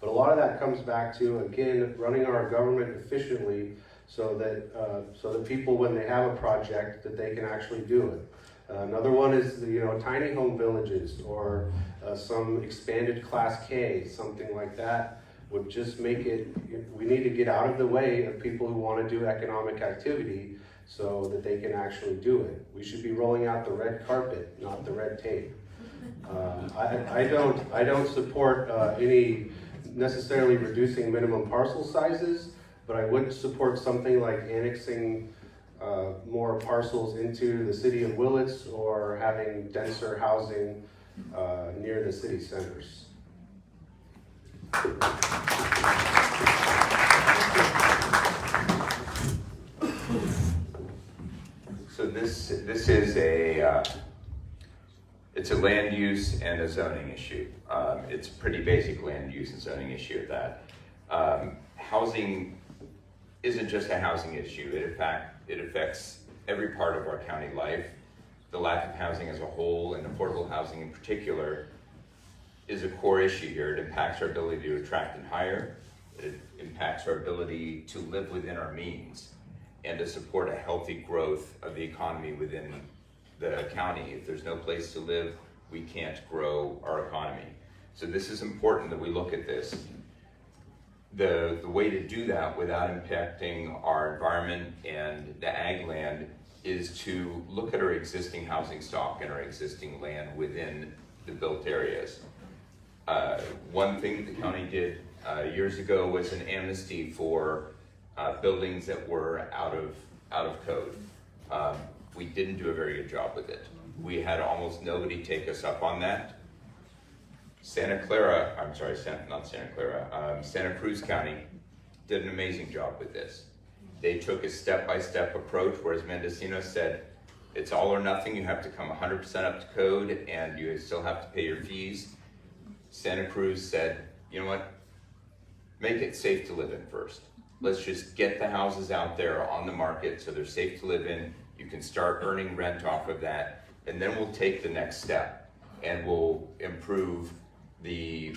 But a lot of that comes back to, again, running our government efficiently so that people, when they have a project, that they can actually do it. Another one is tiny home villages or some expanded Class K, something like that would just make it, we need to get out of the way of people who want to do economic activity so that they can actually do it. We should be rolling out the red carpet, not the red tape. I don't support any necessarily reducing minimum parcel sizes, but I would support something like annexing more parcels into the city of Willits or having denser housing near the city centers. So this is it's a land use and a zoning issue. It's a pretty basic land use and zoning issue at that. Housing isn't just a housing issue. It affects every part of our county life. The lack of housing as a whole and affordable housing in particular is a core issue here. It impacts our ability to attract and hire. It impacts our ability to live within our means and to support a healthy growth of the economy within the county. If there's no place to live, we can't grow our economy. So this is important that we look at this. The way to do that without impacting our environment and the ag land is to look at our existing housing stock and our existing land within the built areas. One thing the county did years ago was an amnesty for buildings that were out of code. We didn't do a very good job with it. We had almost nobody take us up on that. Santa Cruz County did an amazing job with this. They took a step-by-step approach, whereas Mendocino said, it's all or nothing, you have to come 100% up to code and you still have to pay your fees. Santa Cruz said, you know what, make it safe to live in first. Let's just get the houses out there on the market so they're safe to live in. You can start earning rent off of that, and then we'll take the next step and we'll improve the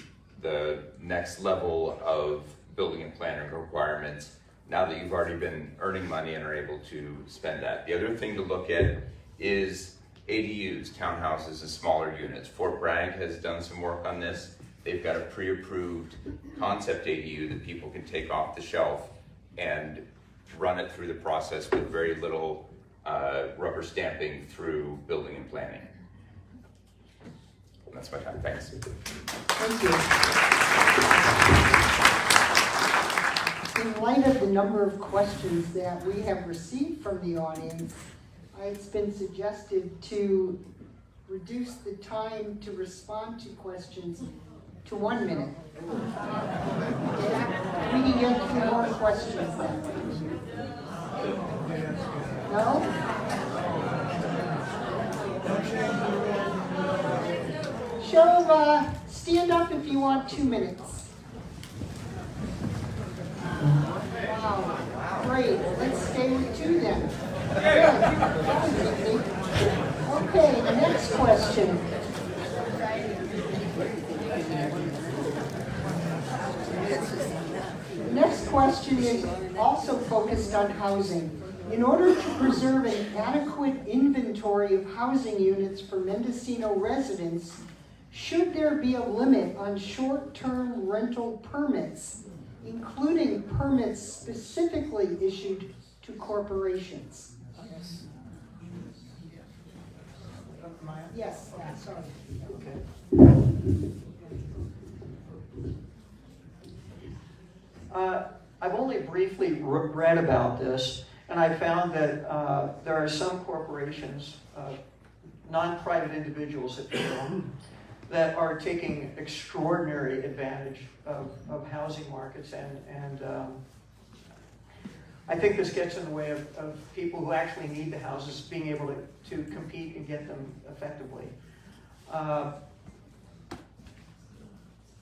next level of building and planning requirements now that you've already been earning money and are able to spend that. The other thing to look at is ADUs, townhouses and smaller units. Fort Bragg has done some work on this. They've got a pre-approved concept ADU that people can take off the shelf and run it through the process with very little rubber stamping through building and planning. And that's my time, thanks. Thank you. In light of the number of questions that we have received from the audience, it's been suggested to reduce the time to respond to questions to 1 minute. We can get 2 more questions then. No? Show, stand up if you want 2 minutes. Wow, great. Let's stay with 2 then. Good. Okay, the next question. The next question is also focused on housing. In order to preserve an adequate inventory of housing units for Mendocino residents, should there be a limit on short-term rental permits, including permits specifically issued to corporations? Yes, sorry. I've only briefly read about this, and I found that there are some corporations, non-private individuals, if you will, that are taking extraordinary advantage of housing markets, and I think this gets in the way of people who actually need the houses being able to compete and get them effectively.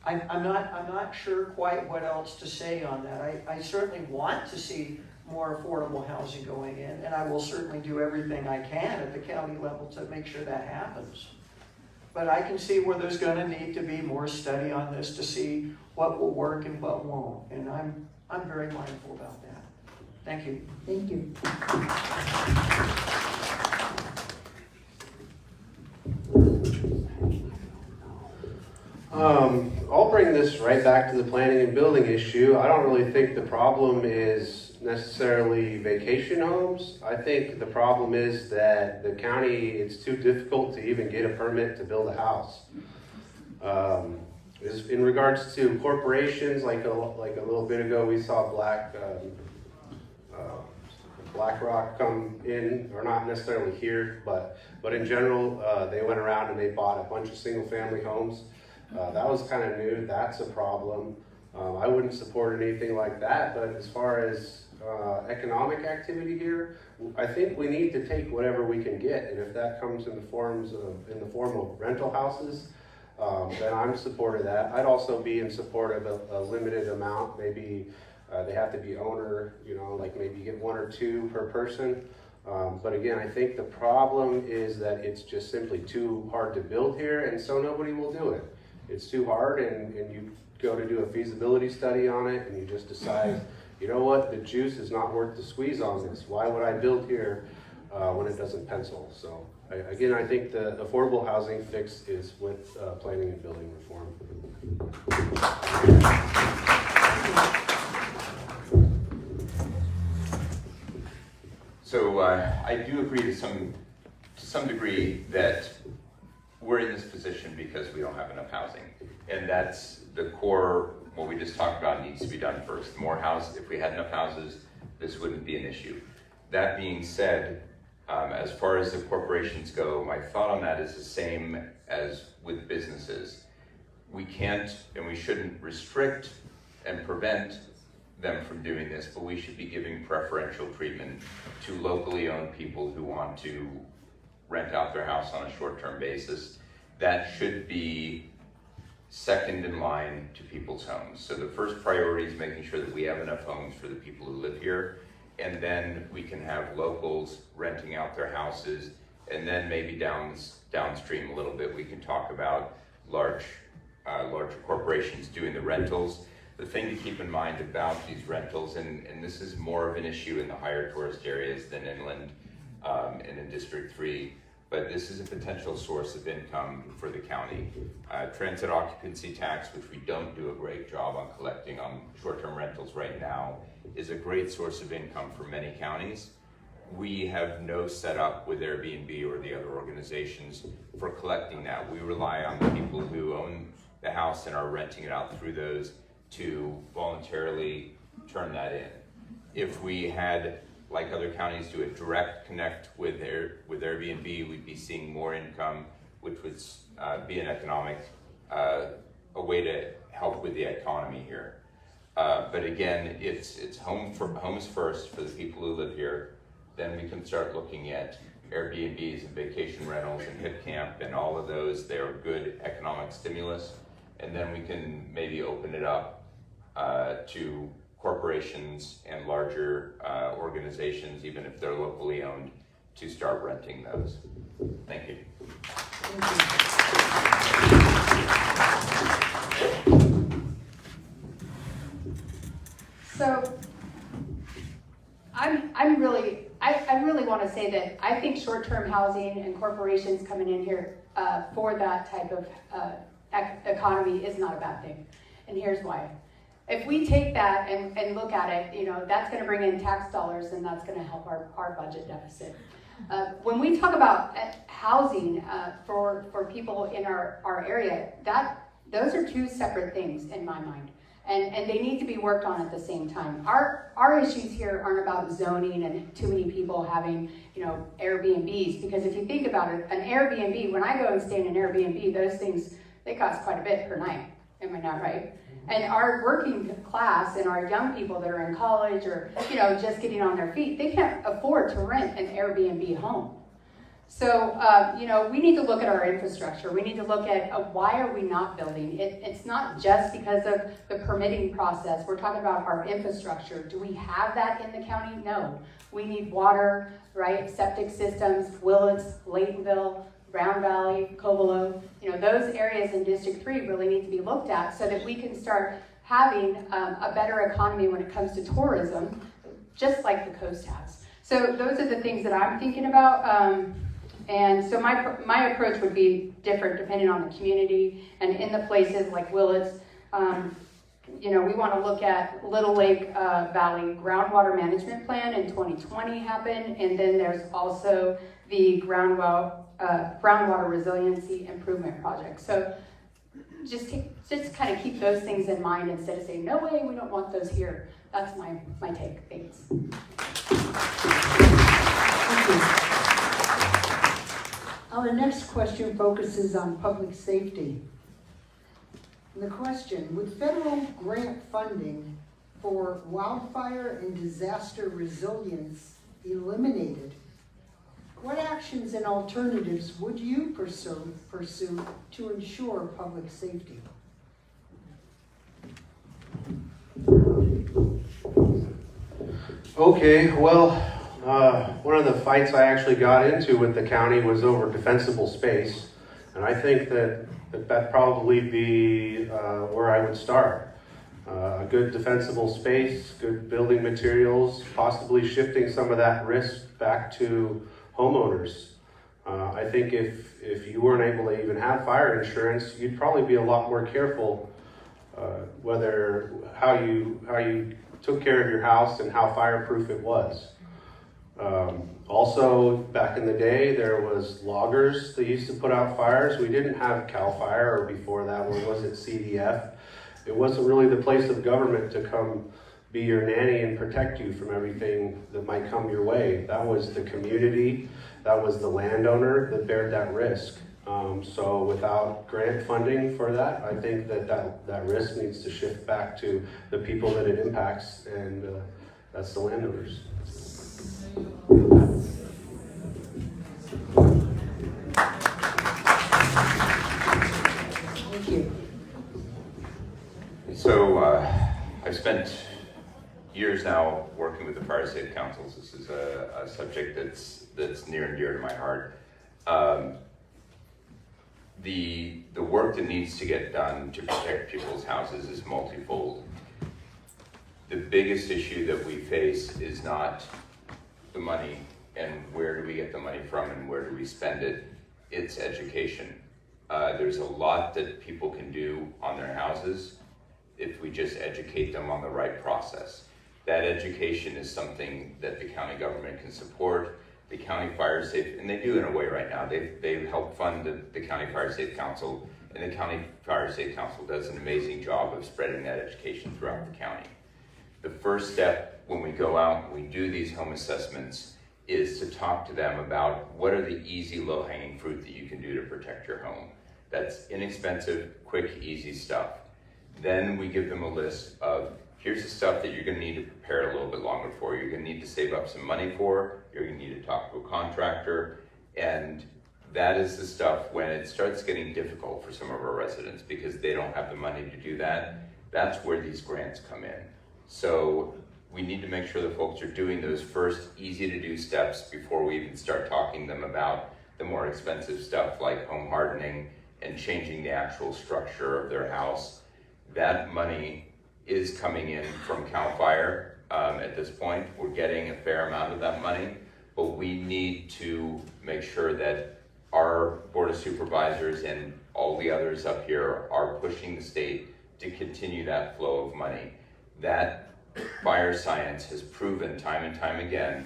I'm not sure quite what else to say on that. I certainly want to see more affordable housing going in, and I will certainly do everything I can at the county level to make sure that happens. But I can see where there's going to need to be more study on this to see what will work and what won't, and I'm very mindful about that. Thank you. Thank you. I'll bring this right back to the planning and building issue. I don't really think the problem is necessarily vacation homes. I think the problem is that the county, it's too difficult to even get a permit to build a house. In regards to corporations, like a little bit ago, we saw BlackRock come in, or not necessarily here, but in general, they went around and they bought a bunch of single-family homes. That was kind of new. That's a problem. I wouldn't support anything like that, but as far as economic activity here, I think we need to take whatever we can get, and if that comes in the form of rental houses, then I'm in support of that. I'd also be in support of a limited amount. Maybe they have to be owner, like maybe get 1 or 2 per person. But again, I think the problem is that it's just simply too hard to build here, and so nobody will do it. It's too hard, and you go to do a feasibility study on it, and you just decide, you know what, the juice is not worth the squeeze on this. Why would I build here when it doesn't pencil? So again, I think the affordable housing fix is with planning and building reform. So I do agree to some degree that we're in this position because we don't have enough housing. And that's the core, what we just talked about needs to be done first. More houses, if we had enough houses, this wouldn't be an issue. That being said, As far as the corporations go, my thought on that is the same as with businesses. We can't and we shouldn't restrict and prevent them from doing this, but we should be giving preferential treatment to locally owned people who want to rent out their house on a short-term basis. That should be second in line to people's homes. So the first priority is making sure that we have enough homes for the people who live here, and then we can have locals renting out their houses, and then maybe downstream a little bit we can talk about larger corporations doing the rentals. The thing to keep in mind about these rentals, and this is more of an issue in the higher tourist areas than inland and in District 3, but this is a potential source of income for the county. Transit occupancy tax, which we don't do a great job on collecting on short-term rentals right now, is a great source of income for many counties. We have no setup with Airbnb or the other organizations for collecting that. We rely on the people who own the house and are renting it out through those to voluntarily turn that in. If we had, like other counties, do a direct connect with Airbnb, we'd be seeing more income, which would be an economic, a way to help with the economy here. But again, it's homes first for the people who live here. Then we can start looking at Airbnbs and vacation rentals and hip camp and all of those. They're good economic stimulus. And then we can maybe open it up to corporations and larger organizations, even if they're locally owned, to start renting those. Thank you. So I really want to say that I think short-term housing and corporations coming in here for that type of economy is not a bad thing. And here's why. If we take that and look at it, that's going to bring in tax dollars, and that's going to help our budget deficit. When we talk about housing for people in our area, those are two separate things in my mind. And they need to be worked on at the same time. Our issues here aren't about zoning and too many people having, Airbnbs, because if you think about it, an Airbnb, when I go and stay in an Airbnb, those things, they cost quite a bit per night. Am I not right? And our working class and our young people that are in college or, just getting on their feet, they can't afford to rent an Airbnb home. So, we need to look at our infrastructure. We need to look at why are we not building? It's not just because of the permitting process. We're talking about our infrastructure. Do we have that in the county? No. We need water, right? Septic systems, Willits, Laytonville, Brown Valley, Covelo. Those areas in District 3 really need to be looked at so that we can start having a better economy when it comes to tourism, just like the coast has. So those are the things that I'm thinking about. And so my approach would be different depending on the community and in the places like Willits. We want to look at Little Lake Valley Groundwater Management Plan in 2020 happened, and then there's also the Groundwater Resiliency Improvement Project. So just kind of keep those things in mind instead of saying, no way, we don't want those here. That's my take. Thanks. Thank you. Our next question focuses on public safety. And the question, with federal grant funding for wildfire and disaster resilience eliminated, what actions and alternatives would you pursue to ensure public safety? Okay, well, one of the fights I actually got into with the county was over defensible space, and I think that'd probably be where I would start. A good defensible space, good building materials, possibly shifting some of that risk back to homeowners. I think if you weren't able to even have fire insurance, you'd probably be a lot more careful how you took care of your house and how fireproof it was. Also, back in the day, there was loggers that used to put out fires. We didn't have CAL FIRE, or before that, when was it CDF? It wasn't really the place of government to come be your nanny and protect you from everything that might come your way. That was the community, that was the landowner that bared that risk. So without grant funding for that, I think that risk needs to shift back to the people that it impacts, and that's the landowners. Thank you. So I've spent years now working with the fire safe councils. This is a subject that's near and dear to my heart. The work that needs to get done to protect people's houses is multifold. The biggest issue that we face is not the money and where do we get the money from and where do we spend it. It's education. There's a lot that people can do on their houses if we just educate them on the right process. That education is something that the county government can support. The County Fire Safe, and they do in a way right now, they've helped fund the County Fire Safe Council, and the County Fire Safe Council does an amazing job of spreading that education throughout the county. The first step when we go out and we do these home assessments is to talk to them about what are the easy, low-hanging fruit that you can do to protect your home. That's inexpensive, quick, easy stuff. Then we give them a list of, here's the stuff that you're gonna need to prepare a little bit longer for. You're gonna need to save up some money for, you're gonna need to talk to a contractor, and that is the stuff when it starts getting difficult for some of our residents because they don't have the money to do that. That's where these grants come in. So we need to make sure that folks are doing those first easy to do steps before we even start talking to them about the more expensive stuff like home hardening and changing the actual structure of their house. That money is coming in from CAL FIRE at this point. We're getting a fair amount of that money, but we need to make sure that our Board of Supervisors and all the others up here are pushing the state to continue that flow of money. That fire science has proven time and time again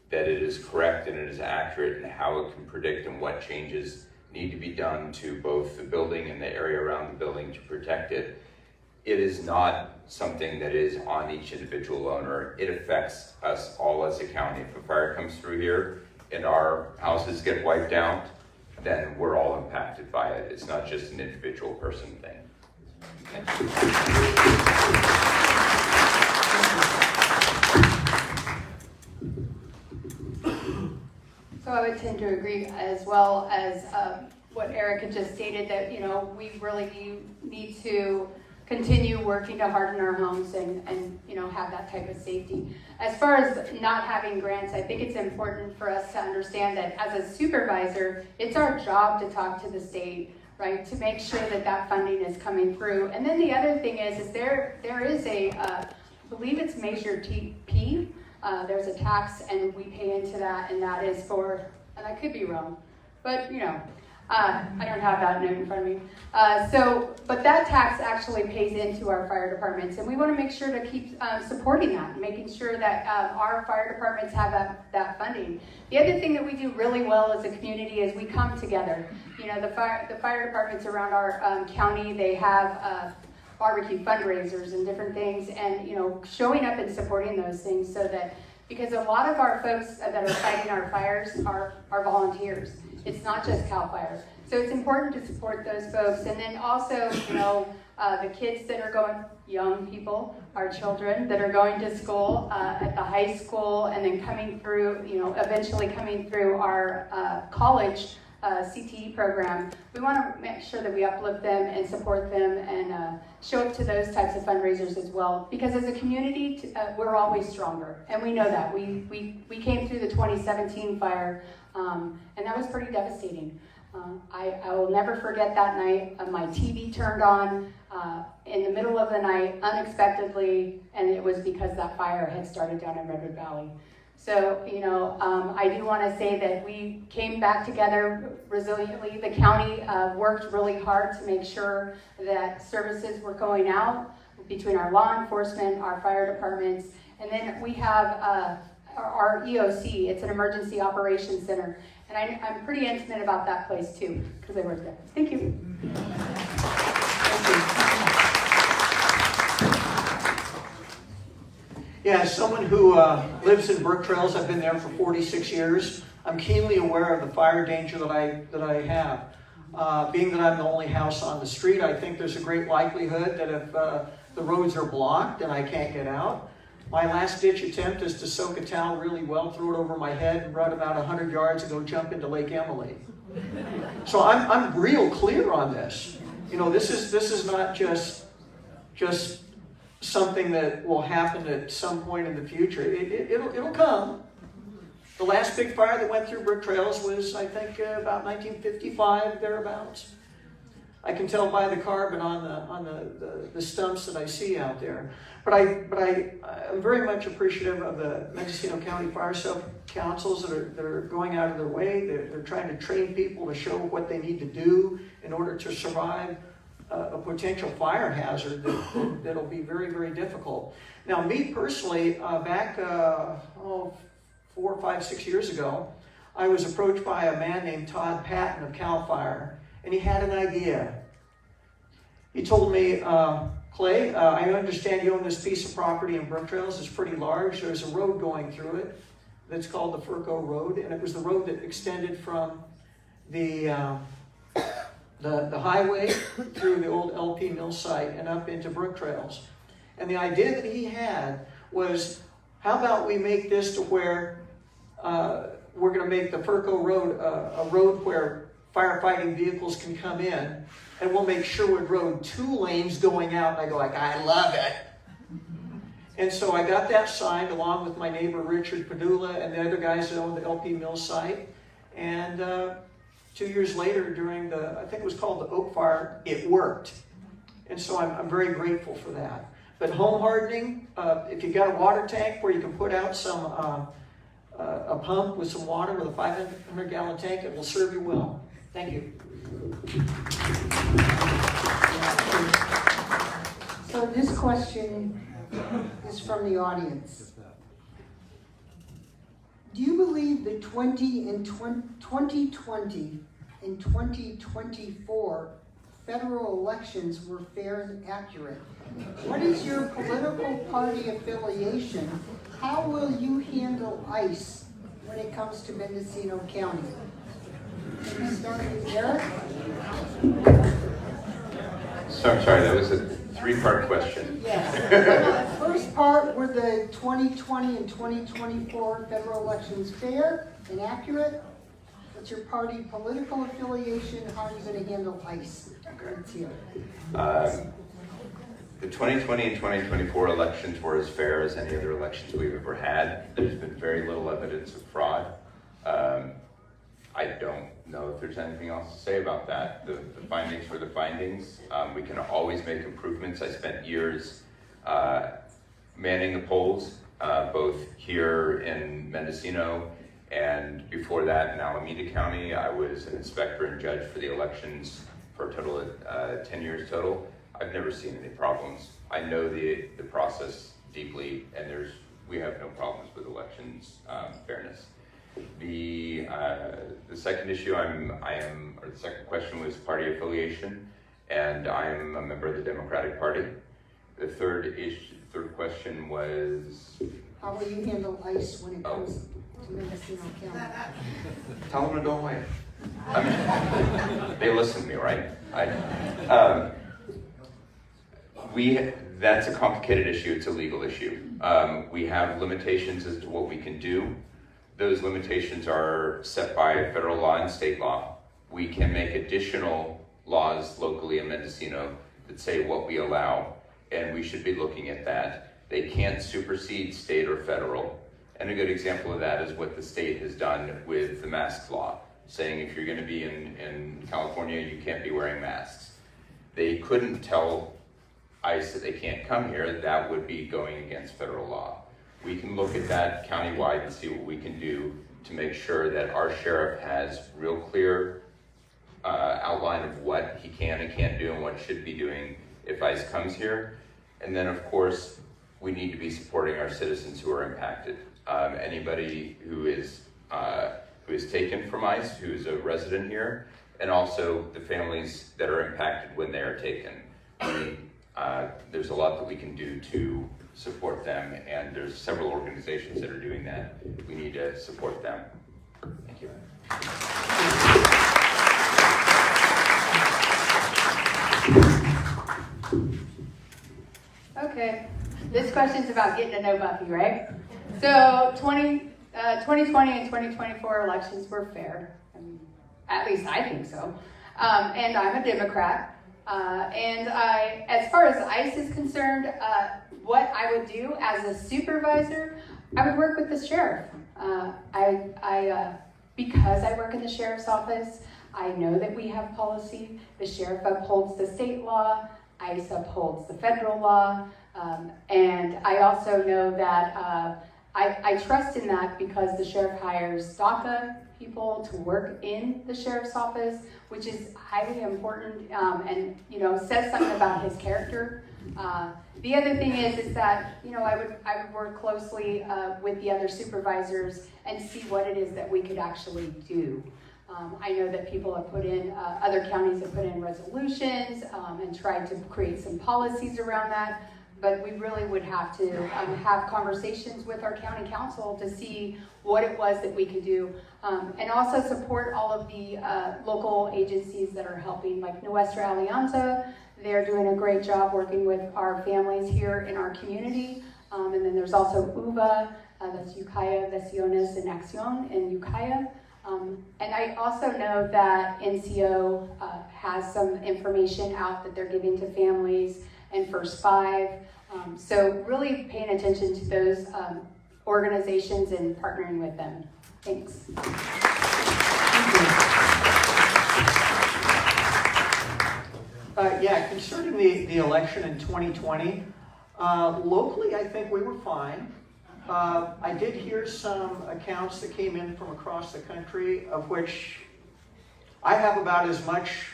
that it is correct and it is accurate in how it can predict and what changes need to be done to both the building and the area around the building to protect it. It is not something that is on each individual owner. It affects us all as a county. If a fire comes through here and our houses get wiped out, then we're all impacted by it. It's not just an individual person thing. So I would tend to agree, as well as what Eric had just stated, that we really need to continue working to harden our homes and have that type of safety. As far as not having grants, I think it's important for us to understand that as a supervisor, it's our job to talk to the state, right, to make sure that that funding is coming through. And then the other thing is there is a, I believe it's Measure P. There's a tax and we pay into that, and that is for, and I could be wrong, but I don't have that note in front of me. But that tax actually pays into our fire departments, and we want to make sure to keep supporting that, making sure that our fire departments have that funding. The other thing that we do really well as a community is we come together. The fire departments around our county, they have barbecue fundraisers and different things, and showing up and supporting those things, so that, because a lot of our folks that are fighting our fires are volunteers. It's not just CAL FIRE. So it's important to support those folks. And then also, the kids that are going, young people, our children that are going to school at the high school, and then coming through, eventually coming through our college CTE program. We want to make sure that we uplift them and support them and show up to those types of fundraisers as well. Because as a community, we're always stronger, and we know that. We came through the 2017 fire, and that was pretty devastating. I will never forget that night. My TV turned on in the middle of the night unexpectedly, and it was because that fire had started down in Redwood Valley. So, I do want to say that we came back together resiliently. The county worked really hard to make sure that services were going out between our law enforcement, our fire departments, and then we have our EOC. It's an Emergency Operations Center. And I'm pretty intimate about that place too, because I work there. Thank you. Yeah, as someone who lives in Brook Trails, I've been there for 46 years. I'm keenly aware of the fire danger that I have. Being that I'm the only house on the street, I think there's a great likelihood that if the roads are blocked and I can't get out, my last ditch attempt is to soak a towel really well, throw it over my head, and run about 100 yards and go jump into Lake Emily. So I'm real clear on this. You know, this is not just something that will happen at some point in the future. It'll come. The last big fire that went through Brook Trails was, I think, about 1955, thereabouts. I can tell by the carbon on the stumps that I see out there. But I'm very much appreciative of the Mendocino County Fire Councils that are going out of their way. They're trying to train people to show what they need to do in order to survive a potential fire hazard that'll be very, very difficult. Now, me personally, back 4, 5, 6 years ago, I was approached by a man named Todd Patton of CAL FIRE, and he had an idea. He told me, Clay, I understand you own this piece of property in Brook Trails. It's pretty large. There's a road going through it that's called the Furco Road, and it was the road that extended from the highway through the old LP mill site and up into Brook Trails. And the idea that he had was, how about we make this to where we're going to make the Furco Road a road where firefighting vehicles can come in, and we'll make Sherwood Road 2 lanes going out. And I go like, I love it. And so I got that signed along with my neighbor Richard Padula and the other guys that own the LP mill site. And 2 years later, during I think it was called the Oak Fire, it worked. And so I'm very grateful for that. But home hardening, if you got a water tank where you can put out some a pump with some water with a 500-gallon tank, it will serve you well. Thank you. So this question is from the audience. Do you believe the 2020 and 2024 federal elections were fair and accurate? What is your political party affiliation? How will you handle ICE when it comes to Mendocino County? Can we start with Eric? Sorry, that was a 3-part question. Yes. The first part, were the 2020 and 2024 federal elections fair and accurate? What's your party political affiliation? How are you going to handle ICE? Let's hear it. The 2020 and 2024 elections were as fair as any other elections we've ever had. There's been very little evidence of fraud. I don't know if there's anything else to say about that. The findings were the findings. We can always make improvements. I spent years manning the polls, both here in Mendocino and before that in Alameda County. I was an inspector and judge for the elections for a total of 10 years total. I've never seen any problems. I know the process deeply, and we have no problems with elections fairness. The second issue the second question was party affiliation, and I'm a member of the Democratic Party. The third question was, how will you handle ICE when it comes to Mendocino County? Tell them to go away. They listen to me, right? That's a complicated issue. It's a legal issue. We have limitations as to what we can do. Those limitations are set by federal law and state law. We can make additional laws locally in Mendocino that say what we allow, and we should be looking at that. They can't supersede state or federal. And a good example of that is what the state has done with the masks law, saying if you're going to be in California, you can't be wearing masks. They couldn't tell ICE that they can't come here. That would be going against federal law. We can look at that countywide and see what we can do to make sure that our sheriff has real clear outline of what he can and can't do and what should be doing if ICE comes here. And then, of course, we need to be supporting our citizens who are impacted. Anybody who is taken from ICE, who is a resident here, and also the families that are impacted when they are taken. There's a lot that we can do to support them, and there's several organizations that are doing that. We need to support them. Thank you. Okay, this question's about getting to know Buffy, right? So 2020 and 2024 elections were fair. I mean, at least I think so. And I'm a Democrat. And as far as ICE is concerned, what I would do as a supervisor, I would work with the sheriff. Because I work in the sheriff's office, I know that we have policy. The sheriff upholds the state law. ICE upholds the federal law. And I also know that I trust in that because the sheriff hires DACA people to work in the sheriff's office, which is highly important and says something about his character. The other thing is that I would work closely with the other supervisors and see what it is that we could actually do. I know that people have put in, other counties have put in resolutions and tried to create some policies around that, but we really would have to have conversations with our county council to see what it was that we could do, and also support all of the local agencies that are helping, like Nuestra Alianza. They're doing a great job working with our families here in our community, and then there's also UVA, that's Ukiah Veciones en Acción in Ukiah. And I also know that NCO has some information out that they're giving to families and First Five. So really paying attention to those organizations and partnering with them. Thanks. Yeah, concerning the election in 2020, locally I think we were fine. I did hear some accounts that came in from across the country, of which I have about as much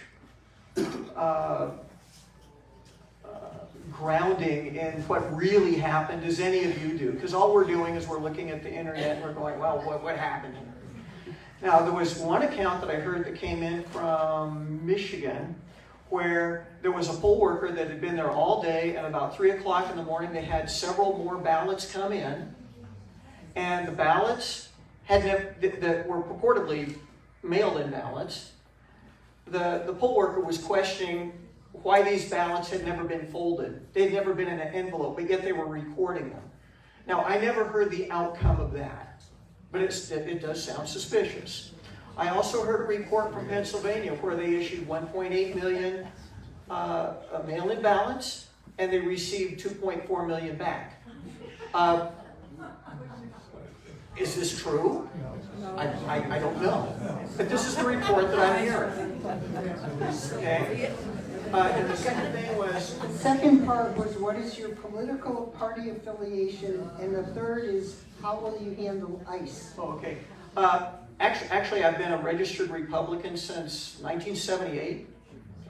grounding in what really happened as any of you do, because all we're doing is we're looking at the internet and we're going, well, what happened here? Now, there was one account that I heard that came in from Michigan, where there was a poll worker that had been there all day, and about 3 o'clock in the morning they had several more ballots come in, and the ballots that were purportedly mailed-in ballots, the poll worker was questioning why these ballots had never been folded. They'd never been in an envelope, but yet they were recording them. Now, I never heard the outcome of that, but it does sound suspicious. I also heard a report from Pennsylvania where they issued 1.8 million mail-in ballots, and they received 2.4 million back. Is this true? I don't know. But this is the report that I'm hearing. Okay? And the second thing was... The second part was, what is your political party affiliation? And the third is, how will you handle ICE? Oh, okay. Actually, I've been a registered Republican since 1978.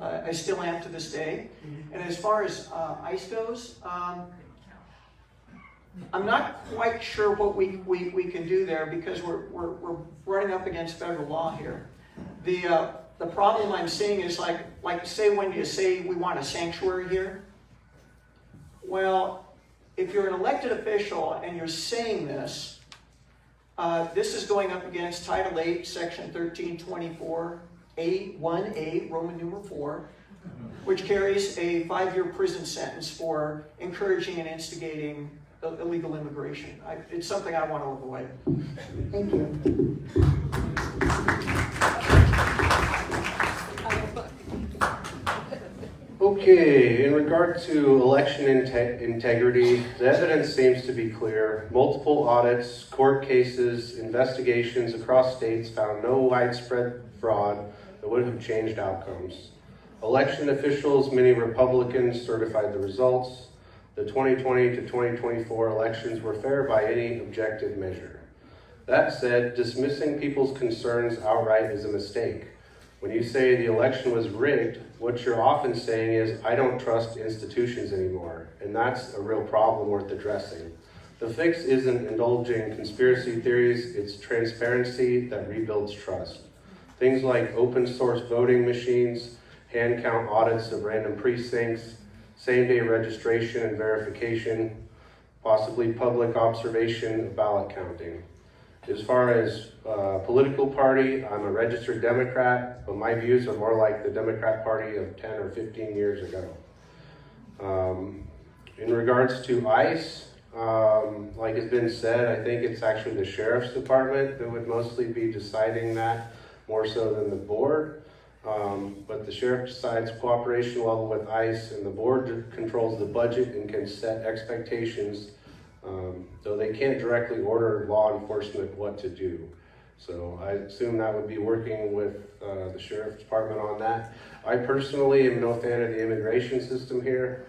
I still am to this day. And as far as ICE goes, I'm not quite sure what we can do there because we're running up against federal law here. The problem I'm seeing is like say when you say we want a sanctuary here. Well, if you're an elected official and you're saying this, this is going up against Title 8, Section 1324, A1A, Roman numeral 4, which carries a 5-year prison sentence for encouraging and instigating illegal immigration. It's something I want to avoid. Thank you. Okay, in regard to election integrity, the evidence seems to be clear. Multiple audits, court cases, investigations across states found no widespread fraud that would have changed outcomes. Election officials, many Republicans, certified the results. The 2020 to 2024 elections were fair by any objective measure. That said, dismissing people's concerns outright is a mistake. When you say the election was rigged, what you're often saying is, I don't trust institutions anymore, and that's a real problem worth addressing. The fix isn't indulging conspiracy theories, it's transparency that rebuilds trust. Things like open source voting machines, hand count audits of random precincts, same-day registration and verification, possibly public observation of ballot counting. As far as political party, I'm a registered Democrat, but my views are more like the Democrat Party of 10 or 15 years ago. In regards to ICE, like has been said, I think it's actually the Sheriff's Department that would mostly be deciding that, more so than the board. But the Sheriff decides cooperation level with ICE, and the board controls the budget and can set expectations, though they can't directly order law enforcement what to do. So I assume that would be working with the Sheriff's Department on that. I personally am no fan of the immigration system here.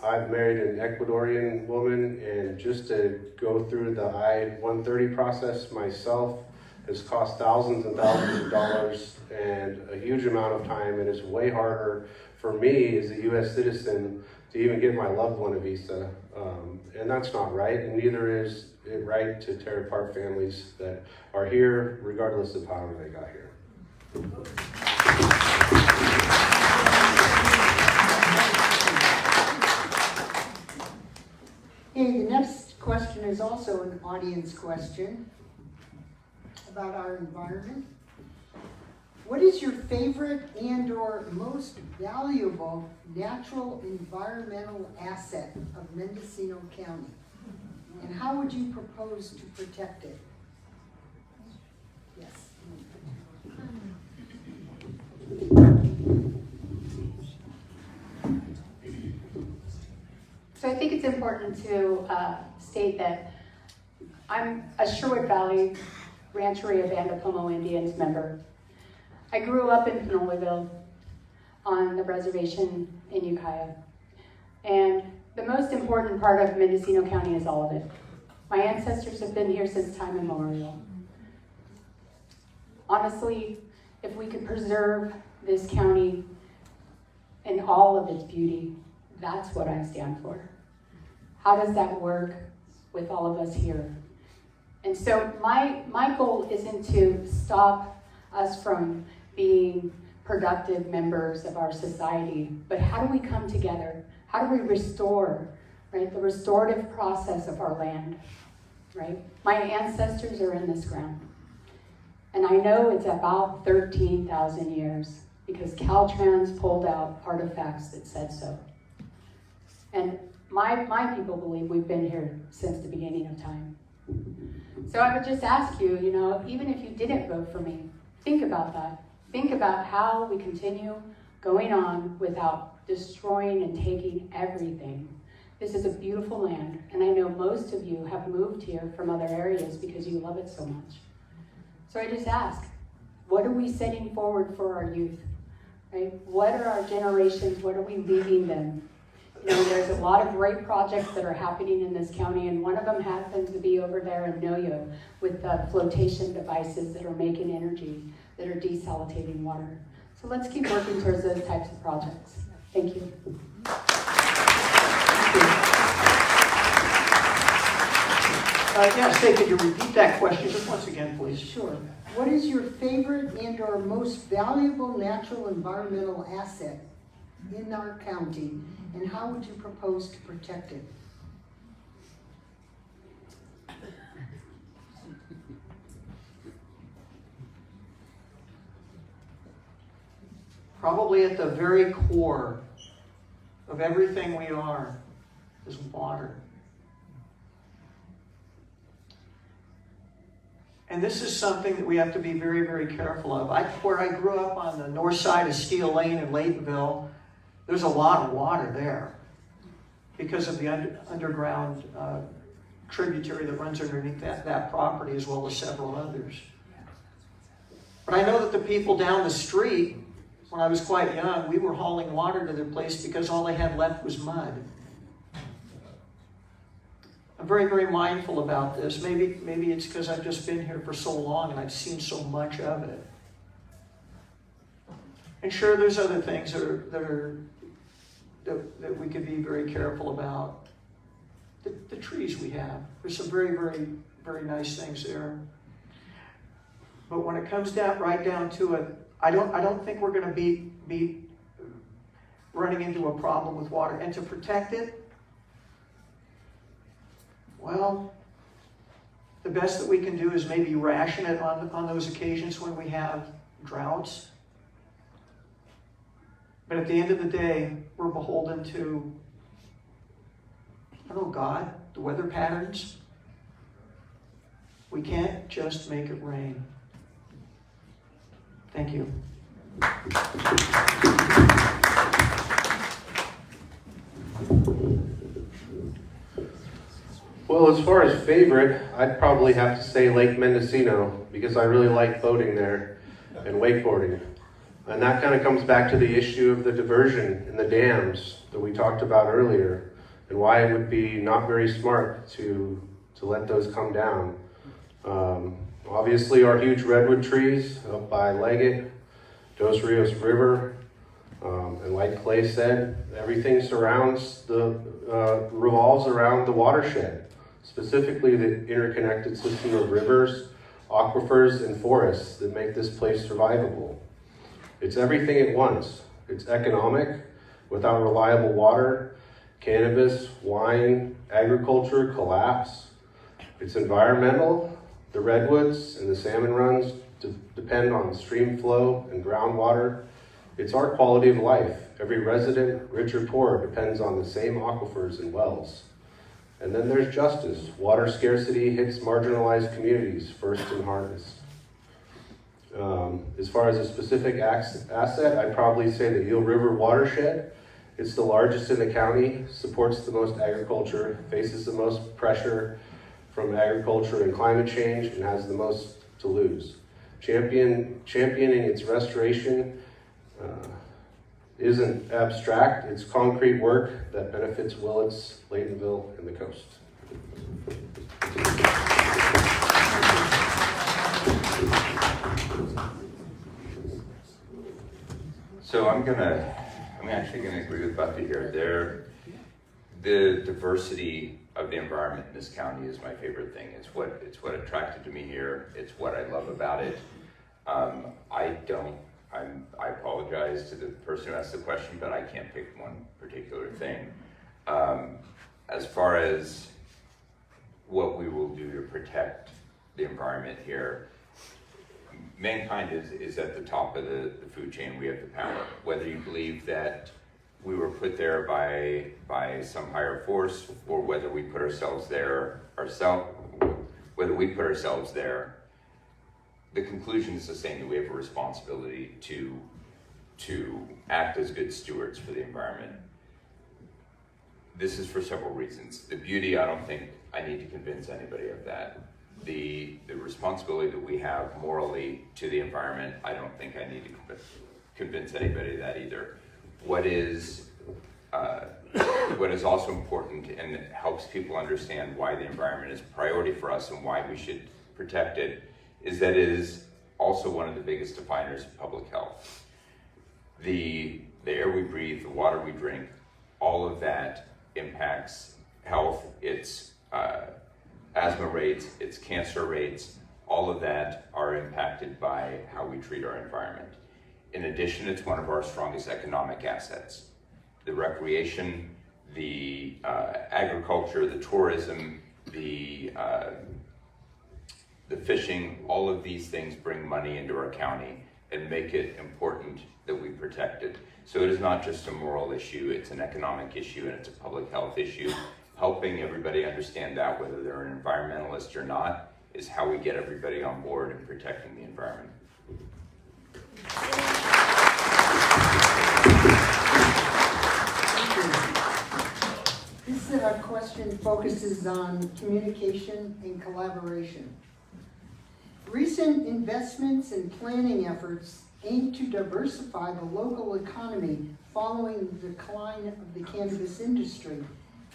I've married an Ecuadorian woman, and just to go through the I-130 process myself has cost thousands and thousands of dollars and a huge amount of time, and it's way harder for me as a U.S. citizen to even give my loved one a visa. And that's not right, and neither is it right to tear apart families that are here regardless of however they got here. Okay, the next question is also an audience question about our environment. What is your favorite and/or most valuable natural environmental asset of Mendocino County? And how would you propose to protect it? Yes. So I think it's important to state that I'm a Sherwood Valley Rancheria Band of Pomo Indians member. I grew up in Pinoleville on the reservation in Ukiah. And the most important part of Mendocino County is all of it. My ancestors have been here since time immemorial. Honestly, if we could preserve this county and all of its beauty, that's what I stand for. How does that work with all of us here? And so my goal isn't to stop us from being productive members of our society, but how do we come together? How do we restore, right, the restorative process of our land, right? My ancestors are in this ground. And I know it's about 13,000 years because Caltrans pulled out artifacts that said so. And my people believe we've been here since the beginning of time. So I would just ask you, even if you didn't vote for me, think about that. Think about how we continue going on without destroying and taking everything. This is a beautiful land, and I know most of you have moved here from other areas because you love it so much. So I just ask, what are we setting forward for our youth? Right? What are our generations? What are we leaving them? There's a lot of great projects that are happening in this county, and one of them happens to be over there in Noyo with the flotation devices that are making energy, that are desalinating water. So let's keep working towards those types of projects. Thank you. Yes, hey, could you repeat that question just once again, please? Sure. What is your favorite and/or most valuable natural environmental asset in our county, and how would you propose to protect it? Probably at the very core of everything we are is water. And this is something that we have to be very, very careful of. Where I grew up on the north side of Steel Lane in Laytonville, there's a lot of water there because of the underground tributary that runs underneath that property, as well as several others. But I know that the people down the street, when I was quite young, we were hauling water to their place because all they had left was mud. I'm very, very mindful about this. Maybe it's because I've just been here for so long and I've seen so much of it. And sure, there's other things that we could be very careful about. The trees we have. There's some very, very, very nice things there. But when it comes right down to it, I don't think we're going to beat running into a problem with water. And to protect it, well, the best that we can do is maybe ration it on those occasions when we have droughts. But at the end of the day, we're beholden to, I don't know, God, the weather patterns. We can't just make it rain. Thank you. Well, as far as favorite, I'd probably have to say Lake Mendocino because I really like boating there and wakeboarding. And that kind of comes back to the issue of the diversion in the dams that we talked about earlier and why it would be not very smart to let those come down. Obviously, our huge redwood trees up by Leggett, Dos Rios River, and like Clay said, everything revolves around the watershed, specifically the interconnected system of rivers, aquifers, and forests that make this place survivable. It's everything at once. It's economic, without reliable water, cannabis, wine, agriculture collapse. It's environmental. The redwoods and the salmon runs depend on stream flow and groundwater. It's our quality of life. Every resident, rich or poor, depends on the same aquifers and wells. And then there's justice. Water scarcity hits marginalized communities first and hardest. As far as a specific asset, I'd probably say the Eel River watershed. It's the largest in the county, supports the most agriculture, faces the most pressure from agriculture and climate change, and has the most to lose. Championing its restoration isn't abstract, it's concrete work that benefits Willits, Laytonville, and the coast. So I'm actually gonna agree with Buffy here. The diversity of the environment in this county is my favorite thing. It's what attracted to me here. It's what I love about it. I apologize to the person who asked the question, but I can't pick one particular thing. As far as what we will do to protect the environment here, mankind is at the top of the food chain. We have the power. Whether you believe that we were put there by some higher force, or whether we put ourselves there the conclusion is the same, that we have a responsibility to act as good stewards for the environment. This is for several reasons. The beauty, I don't think I need to convince anybody of that. The responsibility that we have morally to the environment, I don't think I need to convince anybody of that either. What is also important, and it helps people understand why the environment is a priority for us and why we should protect it, is that it is also one of the biggest definers of public health. The air we breathe, the water we drink, all of that impacts health. It's asthma rates, it's cancer rates, all of that are impacted by how we treat our environment. In addition, it's one of our strongest economic assets. The recreation, the agriculture, the tourism, the fishing, all of these things bring money into our county and make it important that we protect it. So it is not just a moral issue, it's an economic issue and it's a public health issue. Helping everybody understand that, whether they're an environmentalist or not, is how we get everybody on board in protecting the environment. This question focuses on communication and collaboration. Recent investments and planning efforts aim to diversify the local economy following the decline of the cannabis industry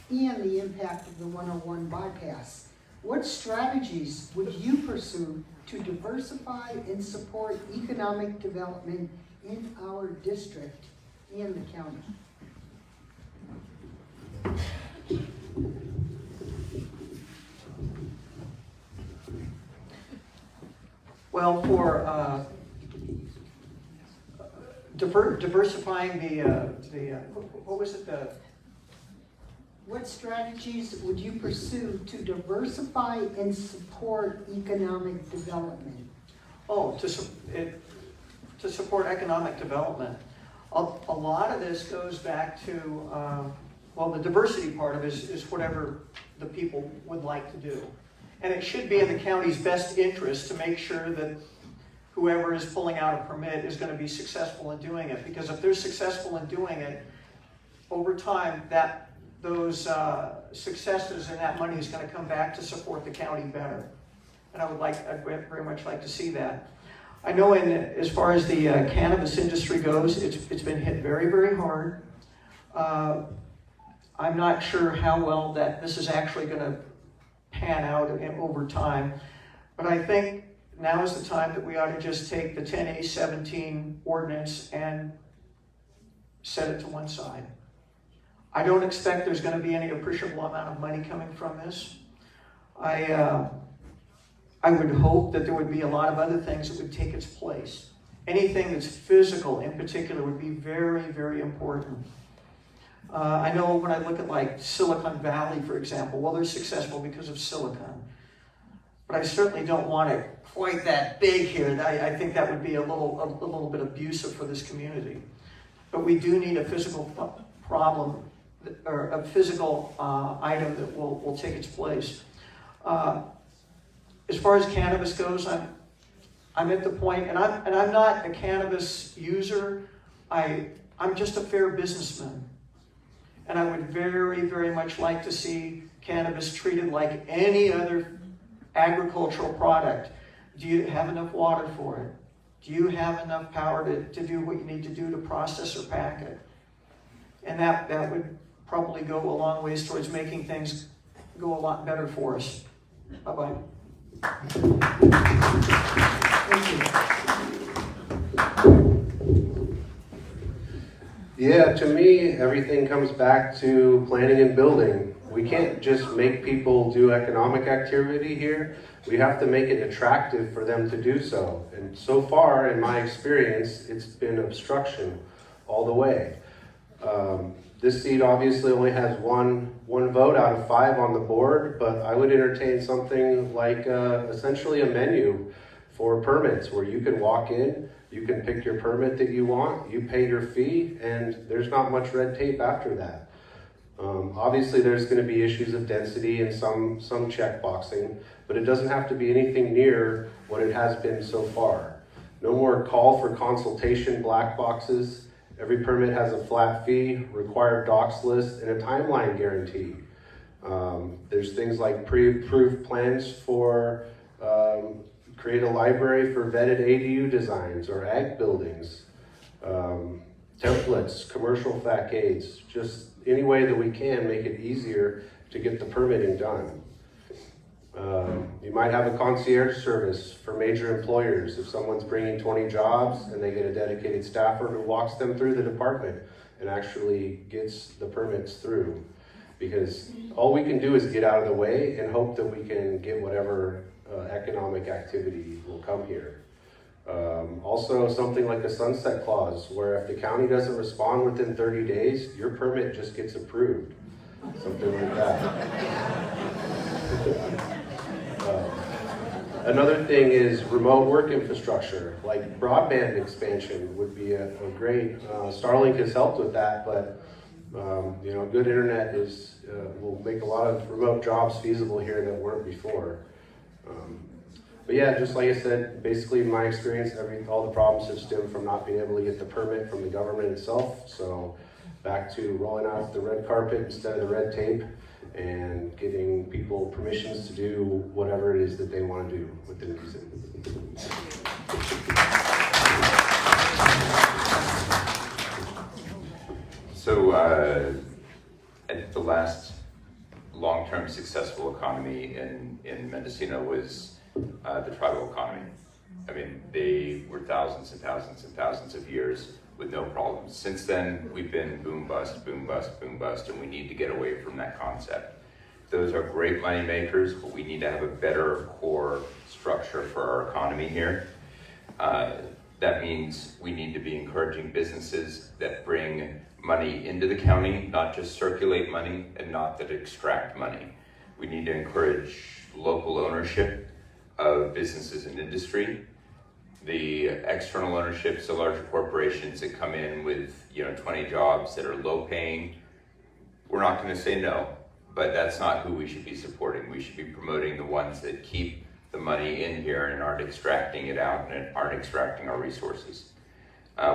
and the impact of the 101 bypass. What strategies would you pursue to diversify and support economic development in our district and the county? Well, for diversifying what was it, What strategies would you pursue to diversify and support economic development? to support economic development. A lot of this goes back to, the diversity part of it is whatever the people would like to do. And it should be in the county's best interest to make sure that whoever is pulling out a permit is going to be successful in doing it. Because if they're successful in doing it, over time, those successes and that money is going to come back to support the county better. And I'd very much like to see that. I know as far as the cannabis industry goes, it's been hit very, very hard. I'm not sure how well that this is actually going to pan out over time, but I think now is the time that we ought to just take the 10A17 ordinance and set it to one side. I don't expect there's going to be any appreciable amount of money coming from this. I would hope that there would be a lot of other things that would take its place. Anything that's physical in particular would be very, very important. I know when I look at like Silicon Valley, for example, well, they're successful because of silicon. But I certainly don't want it quite that big here. I think that would be a little bit abusive for this community. But we do need a physical problem, or a physical item that will take its place. As far as cannabis goes, I'm at the point, and I'm not a cannabis user. I'm just a fair businessman, and I would very, very much like to see cannabis treated like any other agricultural product. Do you have enough water for it? Do you have enough power to do what you need to do to process or pack it? And that would probably go a long ways towards making things go a lot better for us. Bye-bye. Yeah, to me, everything comes back to planning and building. We can't just make people do economic activity here. We have to make it attractive for them to do so. And so far, in my experience, it's been obstruction all the way. This seat obviously only has one vote out of 5 on the board, but I would entertain something like essentially a menu for permits where you can walk in, you can pick your permit that you want, you pay your fee, and there's not much red tape after that. Obviously there's going to be issues of density and some check boxing, but it doesn't have to be anything near what it has been so far. No more call for consultation black boxes. Every permit has a flat fee, required docs list, and a timeline guarantee. There's things like pre-approved plans for create a library for vetted ADU designs or ag buildings, templates, commercial facades, just any way that we can make it easier to get the permitting done. You might have a concierge service for major employers. If someone's bringing 20 jobs and they get a dedicated staffer who walks them through the department and actually gets the permits through. Because all we can do is get out of the way and hope that we can get whatever economic activity will come here. Also, something like a sunset clause, where if the county doesn't respond within 30 days, your permit just gets approved. Something like that. Another thing is remote work infrastructure, like broadband expansion would be a great, Starlink has helped with that, but good internet will make a lot of remote jobs feasible here that weren't before. But yeah, just like I said, basically in my experience, all the problems have stemmed from not being able to get the permit from the government itself. So back to rolling out the red carpet instead of the red tape, and getting people permissions to do whatever it is that they want to do within reason. So I think the last long-term successful economy in Mendocino was the tribal economy. I mean, they were thousands and thousands and thousands of years with no problems. Since then, we've been boom, bust, boom, bust, boom, bust, and we need to get away from that concept. Those are great money makers, but we need to have a better core structure for our economy here. That means we need to be encouraging businesses that bring money into the county, not just circulate money and not that extract money. We need to encourage local ownership of businesses and industry. The external ownerships of larger corporations that come in with 20 jobs that are low paying, we're not going to say no, but that's not who we should be supporting. We should be promoting the ones that keep the money in here and aren't extracting it out and aren't extracting our resources.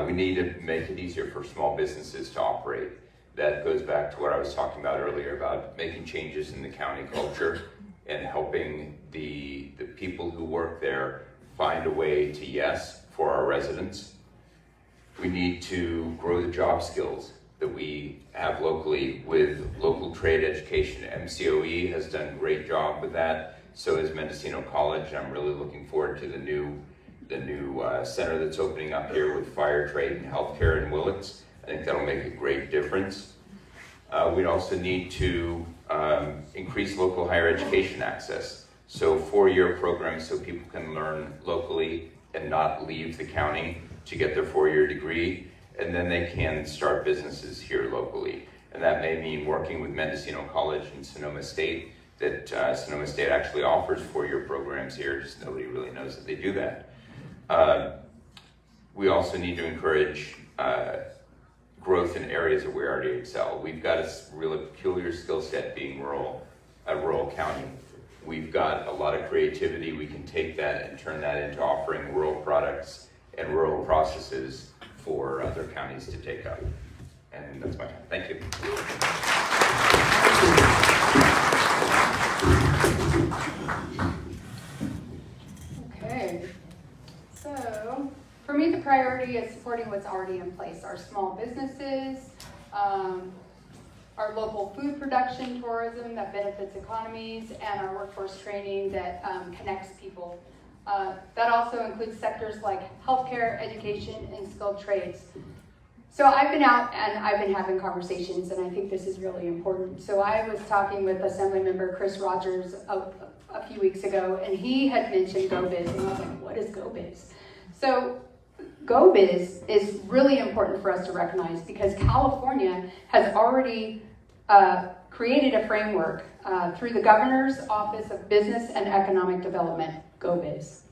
We need to make it easier for small businesses to operate. That goes back to what I was talking about earlier about making changes in the county culture and helping the people who work there find a way to yes for our residents. We need to grow the job skills that we have locally with local trade education. MCOE has done a great job with that. So has Mendocino College. I'm really looking forward to the new center that's opening up here with fire trade and healthcare in Willits. I think that'll make a great difference. We also need to increase local higher education access. So 4-year programs so people can learn locally and not leave the county to get their 4-year degree, and then they can start businesses here locally. And that may mean working with Mendocino College and Sonoma State, that Sonoma State actually offers 4-year programs here, just nobody really knows that they do that. We also need to encourage growth in areas that we already excel. We've got a really peculiar skill set being a rural county. We've got a lot of creativity. We can take that and turn that into offering rural products and rural processes for other counties to take up. And that's my time. Thank you. Okay, so for me, the priority is supporting what's already in place, our small businesses, our local food production, tourism that benefits economies, and our workforce training that connects people. That also includes sectors like healthcare, education, and skilled trades. So I've been out and I've been having conversations, and I think this is really important. So I was talking with Assemblymember Chris Rogers a few weeks ago, and he had mentioned GoBiz, and I was like, what is GoBiz? So GoBiz is really important for us to recognize because California has already created a framework through the Governor's Office of Business and Economic Development, GoBiz,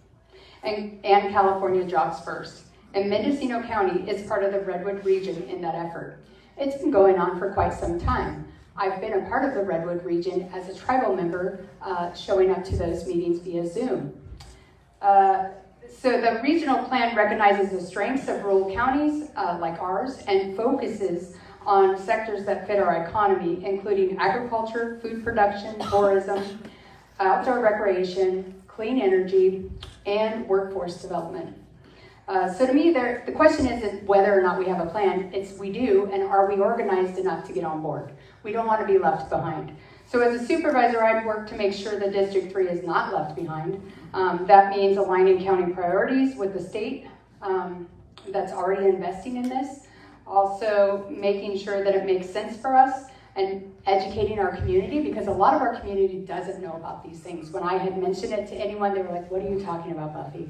and California Jobs First. And Mendocino County is part of the Redwood region in that effort. It's been going on for quite some time. I've been a part of the Redwood region as a tribal member, showing up to those meetings via Zoom. So the regional plan recognizes the strengths of rural counties like ours and focuses on sectors that fit our economy, including agriculture, food production, tourism, outdoor recreation, clean energy, and workforce development. So to me, the question isn't whether or not we have a plan, it's we do, and are we organized enough to get on board? We don't want to be left behind. So as a supervisor, I'd work to make sure that District 3 is not left behind. That means aligning county priorities with the state that's already investing in this. Also making sure that it makes sense for us and educating our community, because a lot of our community doesn't know about these things. When I had mentioned it to anyone, they were like, what are you talking about, Buffy?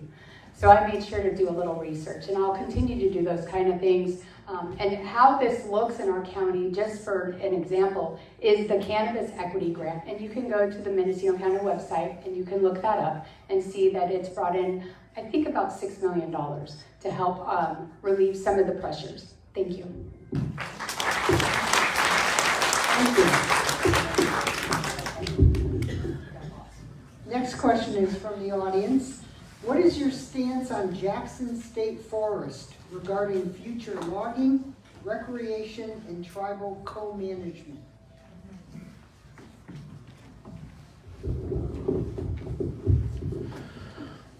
So I made sure to do a little research, and I'll continue to do those kind of things. And how this looks in our county, just for an example, is the Cannabis Equity Grant. And you can go to the Mendocino County website and you can look that up and see that it's brought in, I think, about $6 million to help relieve some of the pressures. Thank you. Thank you. Next question is from the audience. What is your stance on Jackson State Forest regarding future logging, recreation, and tribal co-management?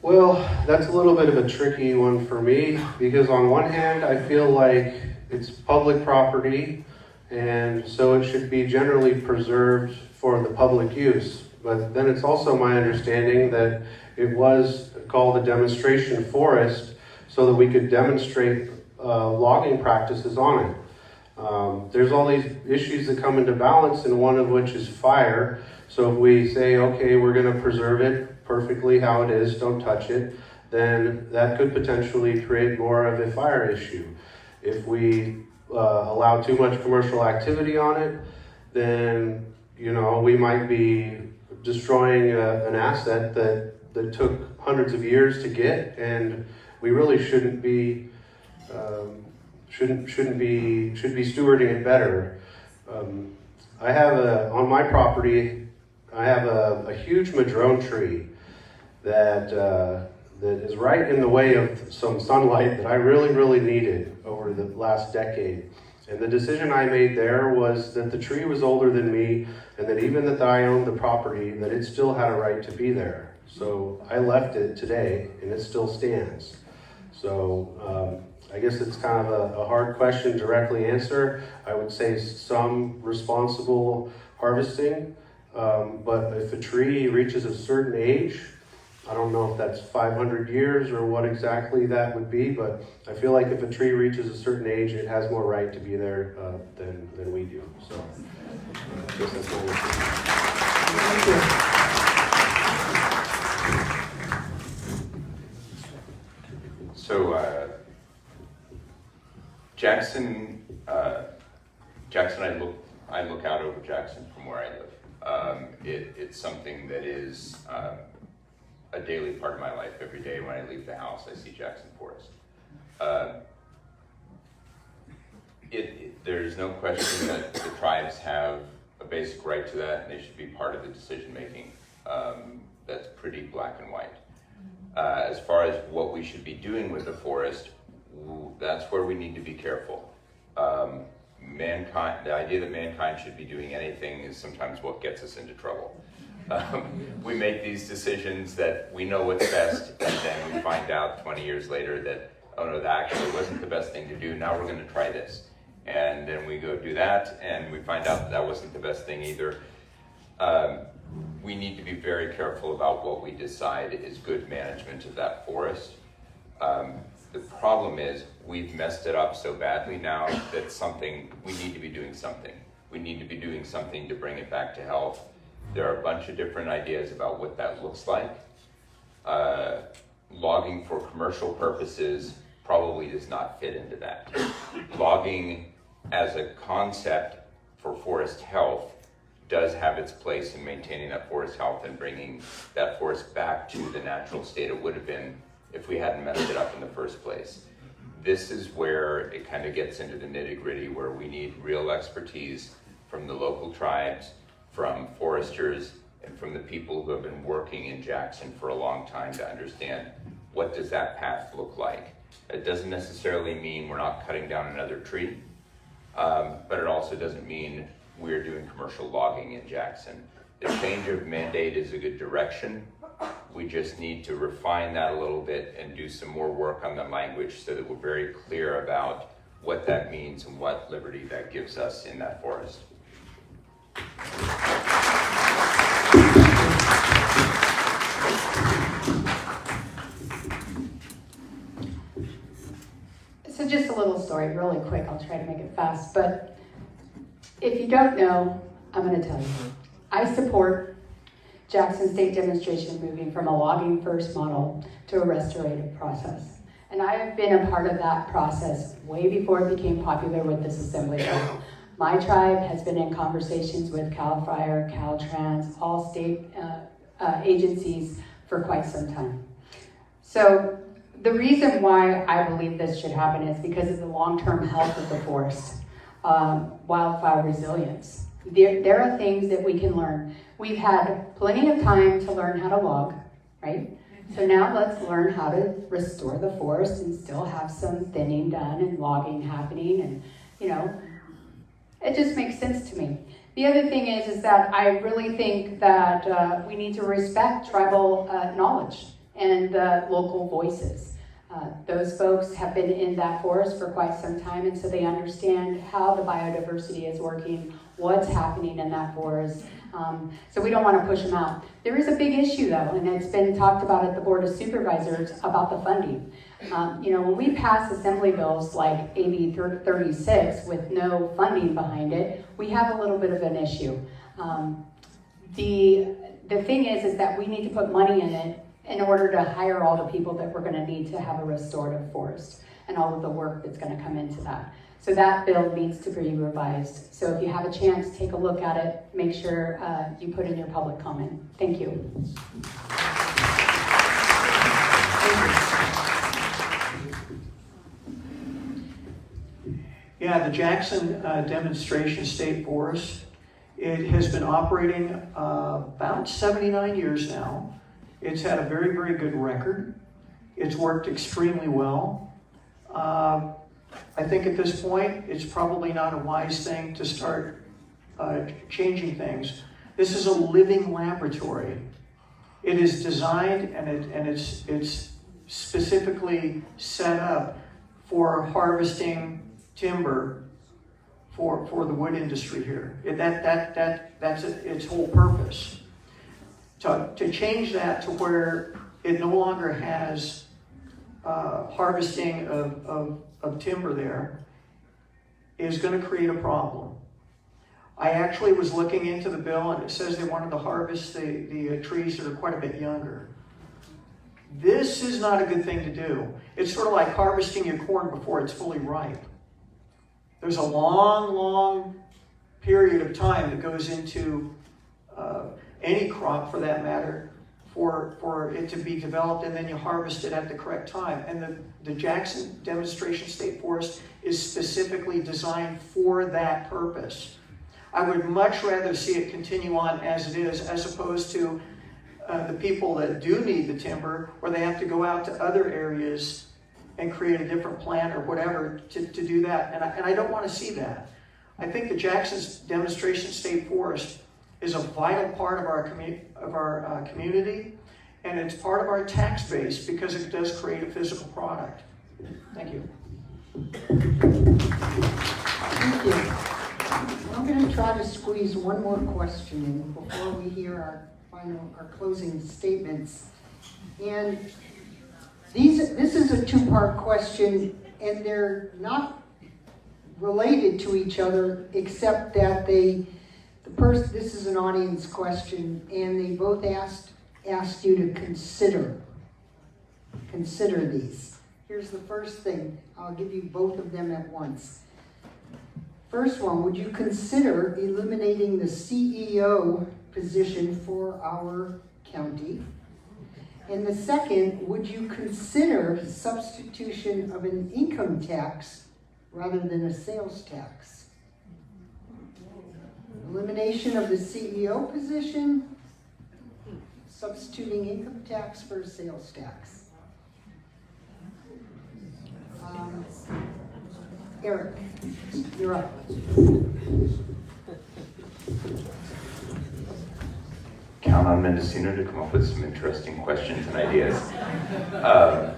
Well, that's a little bit of a tricky one for me because on one hand, I feel like it's public property and so it should be generally preserved for the public use. But then it's also my understanding that it was called a demonstration forest so that we could demonstrate logging practices on it. There's all these issues that come into balance, and one of which is fire. So if we say, okay, we're going to preserve it perfectly how it is, don't touch it, then that could potentially create more of a fire issue. If we allow too much commercial activity on it, then we might be destroying an asset that took hundreds of years to get, and we really should be stewarding it better. I have on my property, I have a huge madrone tree that is right in the way of some sunlight that I really needed over the last decade. And the decision I made there was that the tree was older than me, and that even that I owned the property, that it still had a right to be there. So I left it today, and it still stands. So I guess it's kind of a hard question to directly answer. I would say some responsible harvesting, but if a tree reaches a certain age, I don't know if that's 500 years or what exactly that would be, but I feel like if a tree reaches a certain age, it has more right to be there than we do. So I guess that's my answer. So Jackson, I look out over Jackson from where I live. It's something that is a daily part of my life. Every day when I leave the house, I see Jackson Forest. There's no question that the tribes have a basic right to that, and they should be part of the decision making. That's pretty black and white. As far as what we should be doing with the forest, that's where we need to be careful. The idea that mankind should be doing anything is sometimes what gets us into trouble. We make these decisions that we know what's best, and then we find out 20 years later that, oh no, that actually wasn't the best thing to do. Now we're going to try this. And then we go do that, and we find out that wasn't the best thing either. We need to be very careful about what we decide is good management of that forest. The problem is we've messed it up so badly now that we need to be doing something. We need to be doing something to bring it back to health. There are a bunch of different ideas about what that looks like. Logging for commercial purposes probably does not fit into that. Logging as a concept for forest health does have its place in maintaining that forest health and bringing that forest back to the natural state it would have been if we hadn't messed it up in the first place. This is where it kind of gets into the nitty-gritty, where we need real expertise from the local tribes, from foresters, and from the people who have been working in Jackson for a long time to understand what does that path look like. It doesn't necessarily mean we're not cutting down another tree, but it also doesn't mean we're doing commercial logging in Jackson. The change of mandate is a good direction. We just need to refine that a little bit and do some more work on the language so that we're very clear about what that means and what liberty that gives us in that forest. So just a little story, really quick. I'll try to make it fast. But if you don't know, I'm going to tell you. I support Jackson State demonstration moving from a logging first model to a restorative process. And I have been a part of that process way before it became popular with this assembly bill. My tribe has been in conversations with CAL FIRE, Caltrans, all state agencies for quite some time. So the reason why I believe this should happen is because of the long-term health of the forest, wildfire resilience. There are things that we can learn. We've had plenty of time to learn how to log, right? So now let's learn how to restore the forest and still have some thinning done and logging happening, and it just makes sense to me. The other thing is that I really think that we need to respect tribal knowledge and local voices. Those folks have been in that forest for quite some time, and so they understand how the biodiversity is working, what's happening in that forest. So we don't want to push them out. There is a big issue though, and it's been talked about at the Board of Supervisors about the funding. When we pass assembly bills like AB 36 with no funding behind it, we have a little bit of an issue. The thing is that we need to put money in it in order to hire all the people that we're going to need to have a restorative forest and all of the work that's going to come into that. So that bill needs to be revised. So if you have a chance, take a look at it. Make sure you put in your public comment. Thank you. Yeah, the Jackson Demonstration State Forest, it has been operating about 79 years now. It's had a very, very good record. It's worked extremely well. I think at this point, it's probably not a wise thing to start changing things. This is a living laboratory. It is designed and it's specifically set up for harvesting timber for the wood industry here. That's its whole purpose. To change that to where it no longer has harvesting of timber there is going to create a problem. I actually was looking into the bill and it says they wanted to harvest the trees that are quite a bit younger. This is not a good thing to do. It's sort of like harvesting your corn before it's fully ripe. There's a long, long period of time that goes into any crop for that matter for it to be developed, and then you harvest it at the correct time. And the Jackson Demonstration State Forest is specifically designed for that purpose. I would much rather see it continue on as it is, as opposed to the people that do need the timber, where they have to go out to other areas and create a different plan or whatever to do that. And I don't want to see that. I think the Jackson Demonstration State Forest is a vital part of our community, and it's part of our tax base because it does create a physical product. Thank you. Thank you. I'm going to try to squeeze one more question in before we hear our closing statements. And this is a two-part question, and they're not related to each other except that this is an audience question, and they both asked you to consider these. Here's the first thing. I'll give you both of them at once. First one, would you consider eliminating the CEO position for our county? And the second, would you consider substitution of an income tax rather than a sales tax? Elimination of the CEO position, substituting income tax for a sales tax. Eric, you're up. Count on Mendocino to come up with some interesting questions and ideas.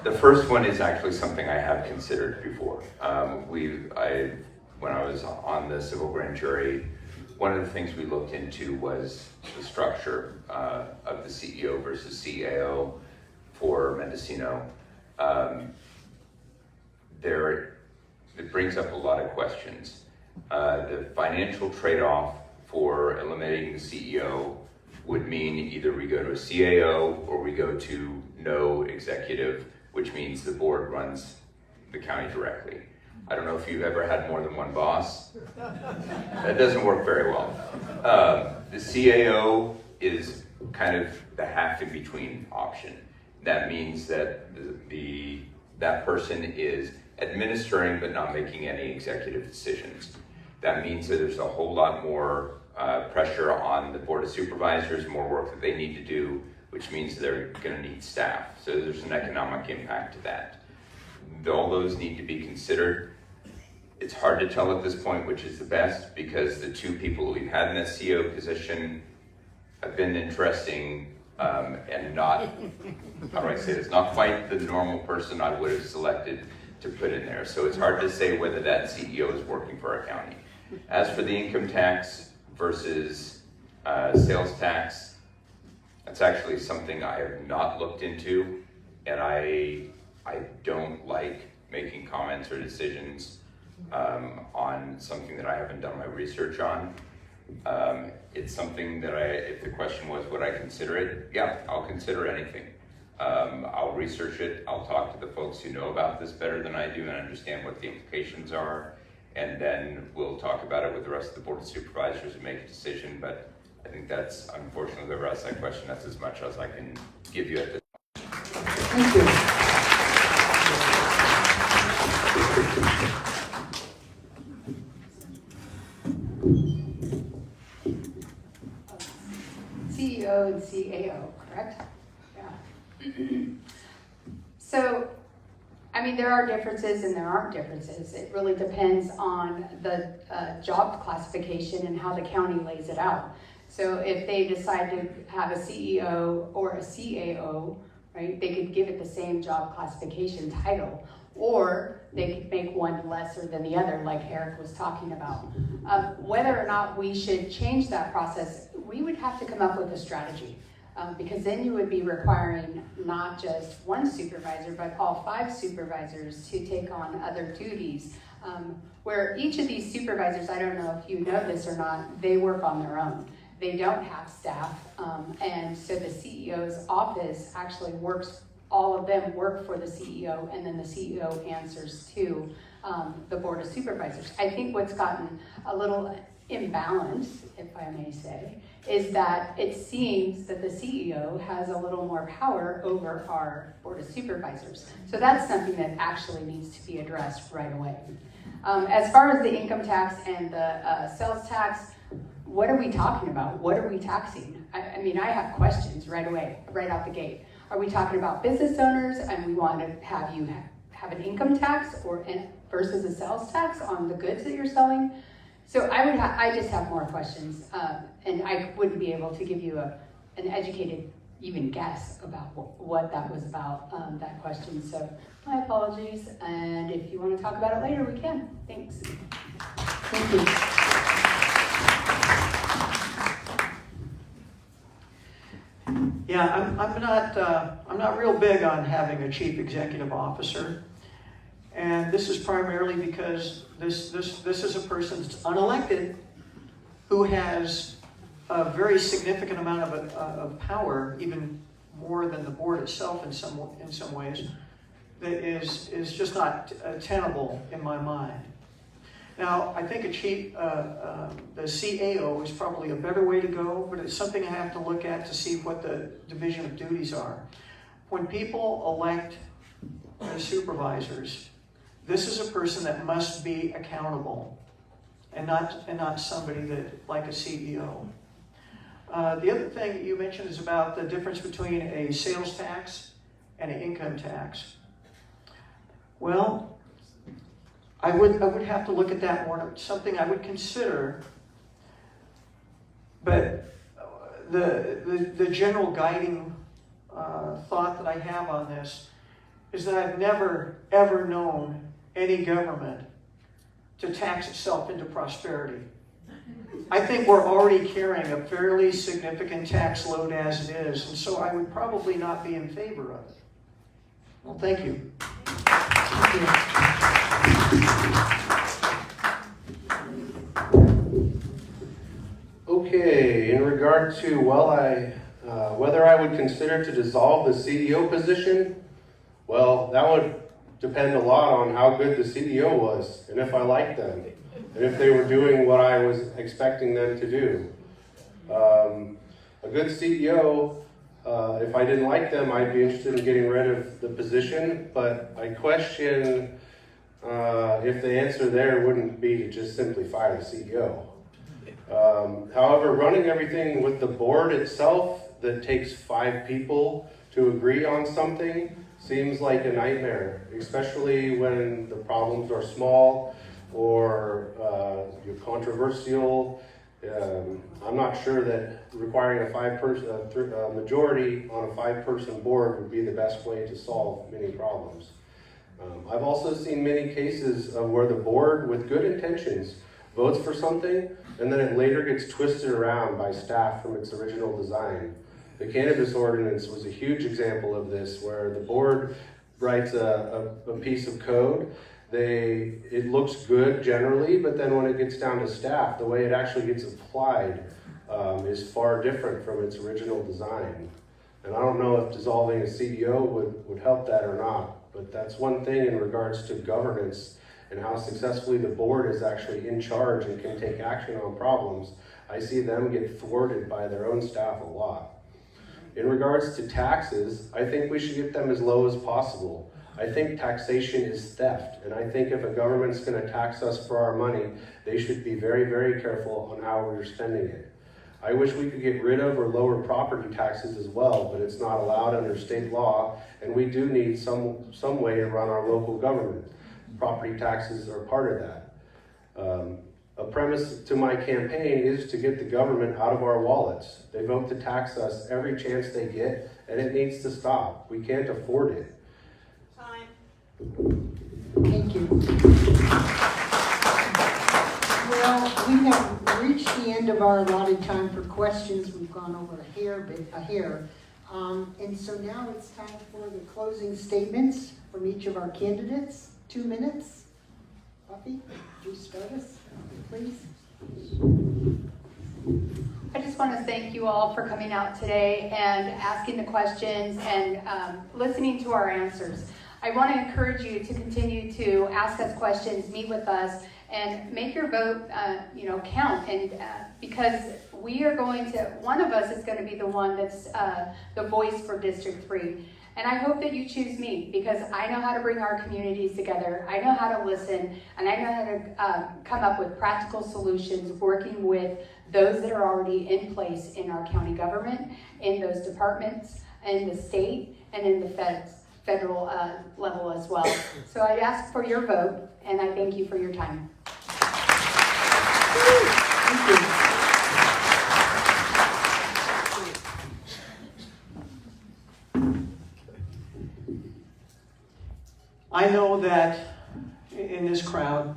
The first one is actually something I have considered before. When I was on the civil grand jury, one of the things we looked into was the structure of the CEO versus CAO for Mendocino. It brings up a lot of questions. The financial trade-off for eliminating the CEO would mean either we go to a CAO or we go to no executive, which means the board runs the county directly. I don't know if you've ever had more than one boss. That doesn't work very well. The CAO is kind of the half in between option. That means that that person is administering but not making any executive decisions. That means that there's a whole lot more pressure on the Board of Supervisors, more work that they need to do, which means they're going to need staff. So there's an economic impact to that. All those need to be considered. It's hard to tell at this point which is the best, because the two people we've had in the CEO position have been interesting and not, how do I say this, not quite the normal person I would have selected to put in there. So it's hard to say whether that CEO is working for our county. As for the income tax versus sales tax, that's actually something I have not looked into, and I don't like making comments or decisions on something that I haven't done my research on. It's something that if the question was, would I consider it? Yeah, I'll consider anything. I'll research it, I'll talk to the folks who know about this better than I do and understand what the implications are, and then we'll talk about it with the rest of the Board of Supervisors and make a decision. But I think that's, unfortunately, whoever asked that question, that's as much as I can give you at this point. Thank you. CEO and CAO, correct? Yeah. So, I mean, there are differences and there aren't differences. It really depends on the job classification and how the county lays it out. So if they decide to have a CEO or a CAO, right, they could give it the same job classification title, or they could make one lesser than the other, like Eric was talking about. Whether or not we should change that process, we would have to come up with a strategy. Because then you would be requiring not just one supervisor, but all 5 supervisors to take on other duties. Where each of these supervisors, I don't know if you know this or not, they work on their own. They don't have staff, and so the CEO's office actually works, all of them work for the CEO, and then the CEO answers to the Board of Supervisors. I think what's gotten a little imbalanced, if I may say, is that it seems that the CEO has a little more power over our Board of Supervisors. So that's something that actually needs to be addressed right away. As far as the income tax and the sales tax, what are we talking about? What are we taxing? I mean, I have questions right away, right out the gate. Are we talking about business owners and we want to have you have an income tax versus a sales tax on the goods that you're selling? So I just have more questions, and I wouldn't be able to give you an educated even guess about what that was about, that question. So my apologies, and if you want to talk about it later, we can. Thanks. Thank you. Yeah, I'm not real big on having a chief executive officer, and this is primarily because this is a person that's unelected who has a very significant amount of power, even more than the board itself in some ways, that is just not tenable in my mind. Now, I think the CAO is probably a better way to go, but it's something I have to look at to see what the division of duties are. When people elect their supervisors, this is a person that must be accountable, and not somebody that, like a CEO. The other thing that you mentioned is about the difference between a sales tax and an income tax. Well, I would have to look at that more. Something I would consider, but the general guiding thought that I have on this is that I've never ever known any government to tax itself into prosperity. I think we're already carrying a fairly significant tax load as it is, and so I would probably not be in favor of it. Well, thank you. Thank you. Okay, in regard to, whether I would consider to dissolve the CDO position, well, that would depend a lot on how good the CDO was, and if I liked them, and if they were doing what I was expecting them to do. A good CDO, if I didn't like them, I'd be interested in getting rid of the position, but I question if the answer there wouldn't be to just simply fire the CEO. However, running everything with the board itself that takes 5 people to agree on something seems like a nightmare, especially when the problems are small or you're controversial. I'm not sure that requiring a majority on a 5-person board would be the best way to solve many problems. I've also seen many cases of where the board, with good intentions, votes for something, and then it later gets twisted around by staff from its original design. The cannabis ordinance was a huge example of this, where the board writes a piece of code. It looks good generally, but then when it gets down to staff, the way it actually gets applied is far different from its original design. And I don't know if dissolving a CEO would help that or not, but that's one thing in regards to governance and how successfully the board is actually in charge and can take action on problems. I see them get thwarted by their own staff a lot. In regards to taxes, I think we should get them as low as possible. I think taxation is theft, and I think if a government's going to tax us for our money, they should be very, very careful on how we're spending it. I wish we could get rid of or lower property taxes as well, but it's not allowed under state law, and we do need some way to run our local government. Property taxes are part of that. A premise to my campaign is to get the government out of our wallets. They vote to tax us every chance they get, and it needs to stop. We can't afford it. Time. Thank you. Well, we have reached the end of our allotted time for questions. We've gone over a hair. And so now it's time for the closing statements from each of our candidates. 2 minutes. Buffy, would you start us, please? I just want to thank you all for coming out today and asking the questions and listening to our answers. I want to encourage you to continue to ask us questions, meet with us, and make your vote, count. And because we are going to, one of us is going to be the one that's the voice for District 3. And I hope that you choose me because I know how to bring our communities together. I know how to listen, and I know how to come up with practical solutions working with those that are already in place in our county government, in those departments, in the state, and in the federal level as well. So I ask for your vote, and I thank you for your time. Thank you. I know that in this crowd,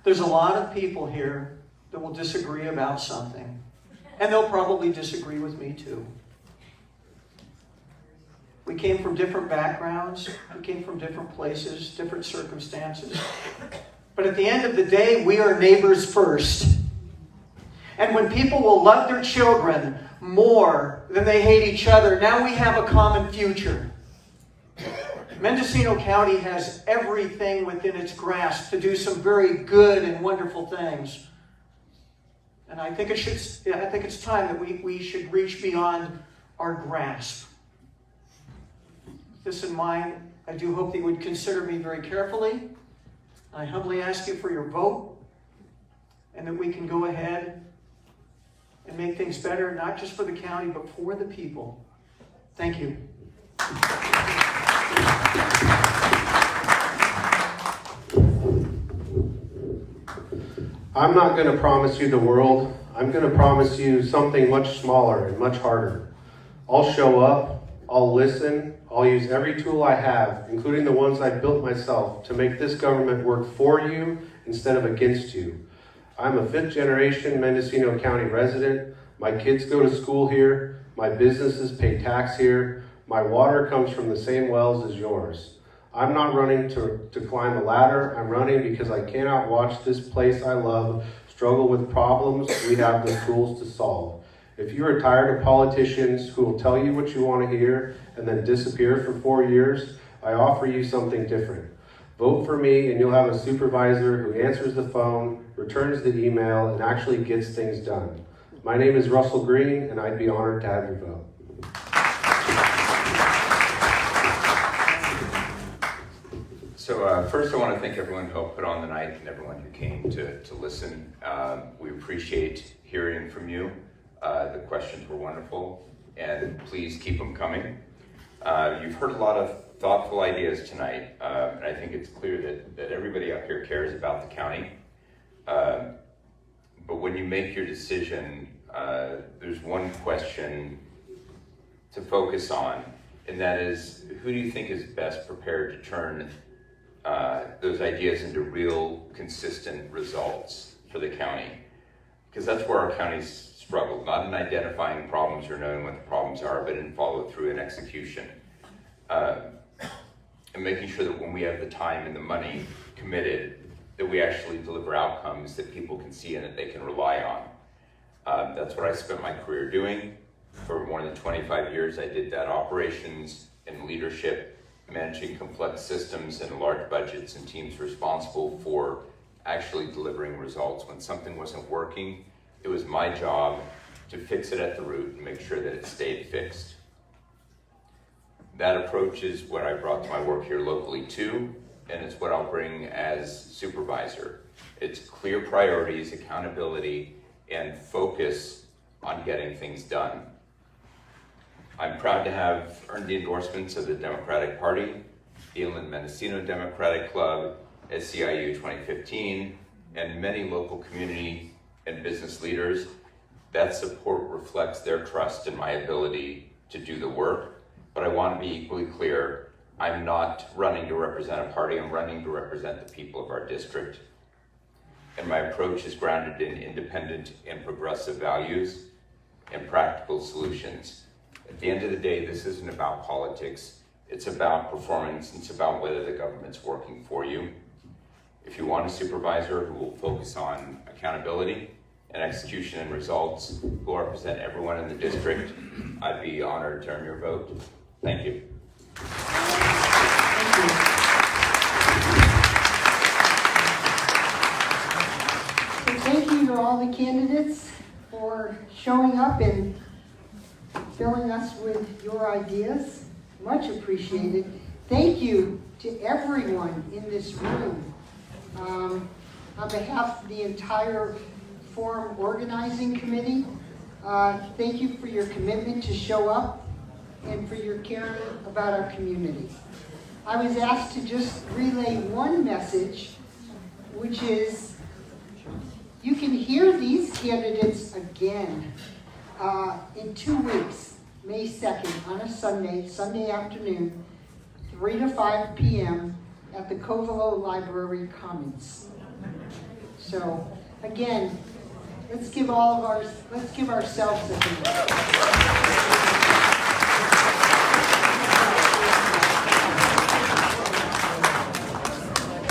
there's a lot of people here that will disagree about something. And they'll probably disagree with me too. We came from different backgrounds. We came from different places, different circumstances. But at the end of the day, we are neighbors first. And when people will love their children more than they hate each other, now we have a common future. Mendocino County has everything within its grasp to do some very good and wonderful things. And I think it's time that we should reach beyond our grasp. With this in mind, I do hope that you would consider me very carefully. I humbly ask you for your vote, and that we can go ahead and make things better, not just for the county, but for the people. Thank you. I'm not going to promise you the world. I'm going to promise you something much smaller and much harder. I'll show up, I'll listen, I'll use every tool I have, including the ones I built myself, to make this government work for you instead of against you. I'm a 5th generation Mendocino County resident. My kids go to school here. My businesses pay tax here. My water comes from the same wells as yours. I'm not running to climb a ladder. I'm running because I cannot watch this place I love struggle with problems we have the tools to solve. If you are tired of politicians who will tell you what you want to hear and then disappear for 4 years, I offer you something different. Vote for me and you'll have a supervisor who answers the phone, returns the email, and actually gets things done. My name is Russell Green, and I'd be honored to have your vote. So first I want to thank everyone who helped put on the night and everyone who came to listen. We appreciate hearing from you. The questions were wonderful, and please keep them coming. You've heard a lot of thoughtful ideas tonight, and I think it's clear that everybody up here cares about the county. But when you make your decision, there's one question to focus on, and that is, who do you think is best prepared to turn those ideas into real, consistent results for the county? Because that's where our county's struggled, not in identifying problems or knowing what the problems are, but in follow through and execution. And making sure that when we have the time and the money committed, that we actually deliver outcomes that people can see and that they can rely on. That's what I spent my career doing. For more than 25 years, I did that operations and leadership, managing complex systems and large budgets and teams responsible for actually delivering results. When something wasn't working, it was my job to fix it at the root and make sure that it stayed fixed. That approach is what I brought to my work here locally too, and it's what I'll bring as supervisor. It's clear priorities, accountability, and focus on getting things done. I'm proud to have earned the endorsements of the Democratic Party, the Inland Mendocino Democratic Club, SCIU 2015, and many local community and business leaders. That support reflects their trust in my ability to do the work, but I want to be equally clear, I'm not running to represent a party, I'm running to represent the people of our district. And my approach is grounded in independent and progressive values and practical solutions. At the end of the day, this isn't about politics. It's about performance. It's about whether the government's working for you. If you want a supervisor who will focus on accountability and execution and results, who will represent everyone in the district, I'd be honored to earn your vote. Thank you. Thank you. So thank you to all the candidates for showing up and filling us with your ideas. Much appreciated. Thank you to everyone in this room. On behalf of the entire Forum Organizing Committee, thank you for your commitment to show up and for your care about our community. I was asked to just relay one message, which is you can hear these candidates again in 2 weeks, May 2nd, on a Sunday afternoon, 3 to 5 p.m. at the Covelo Library Commons. So, again, let's give ourselves a hand.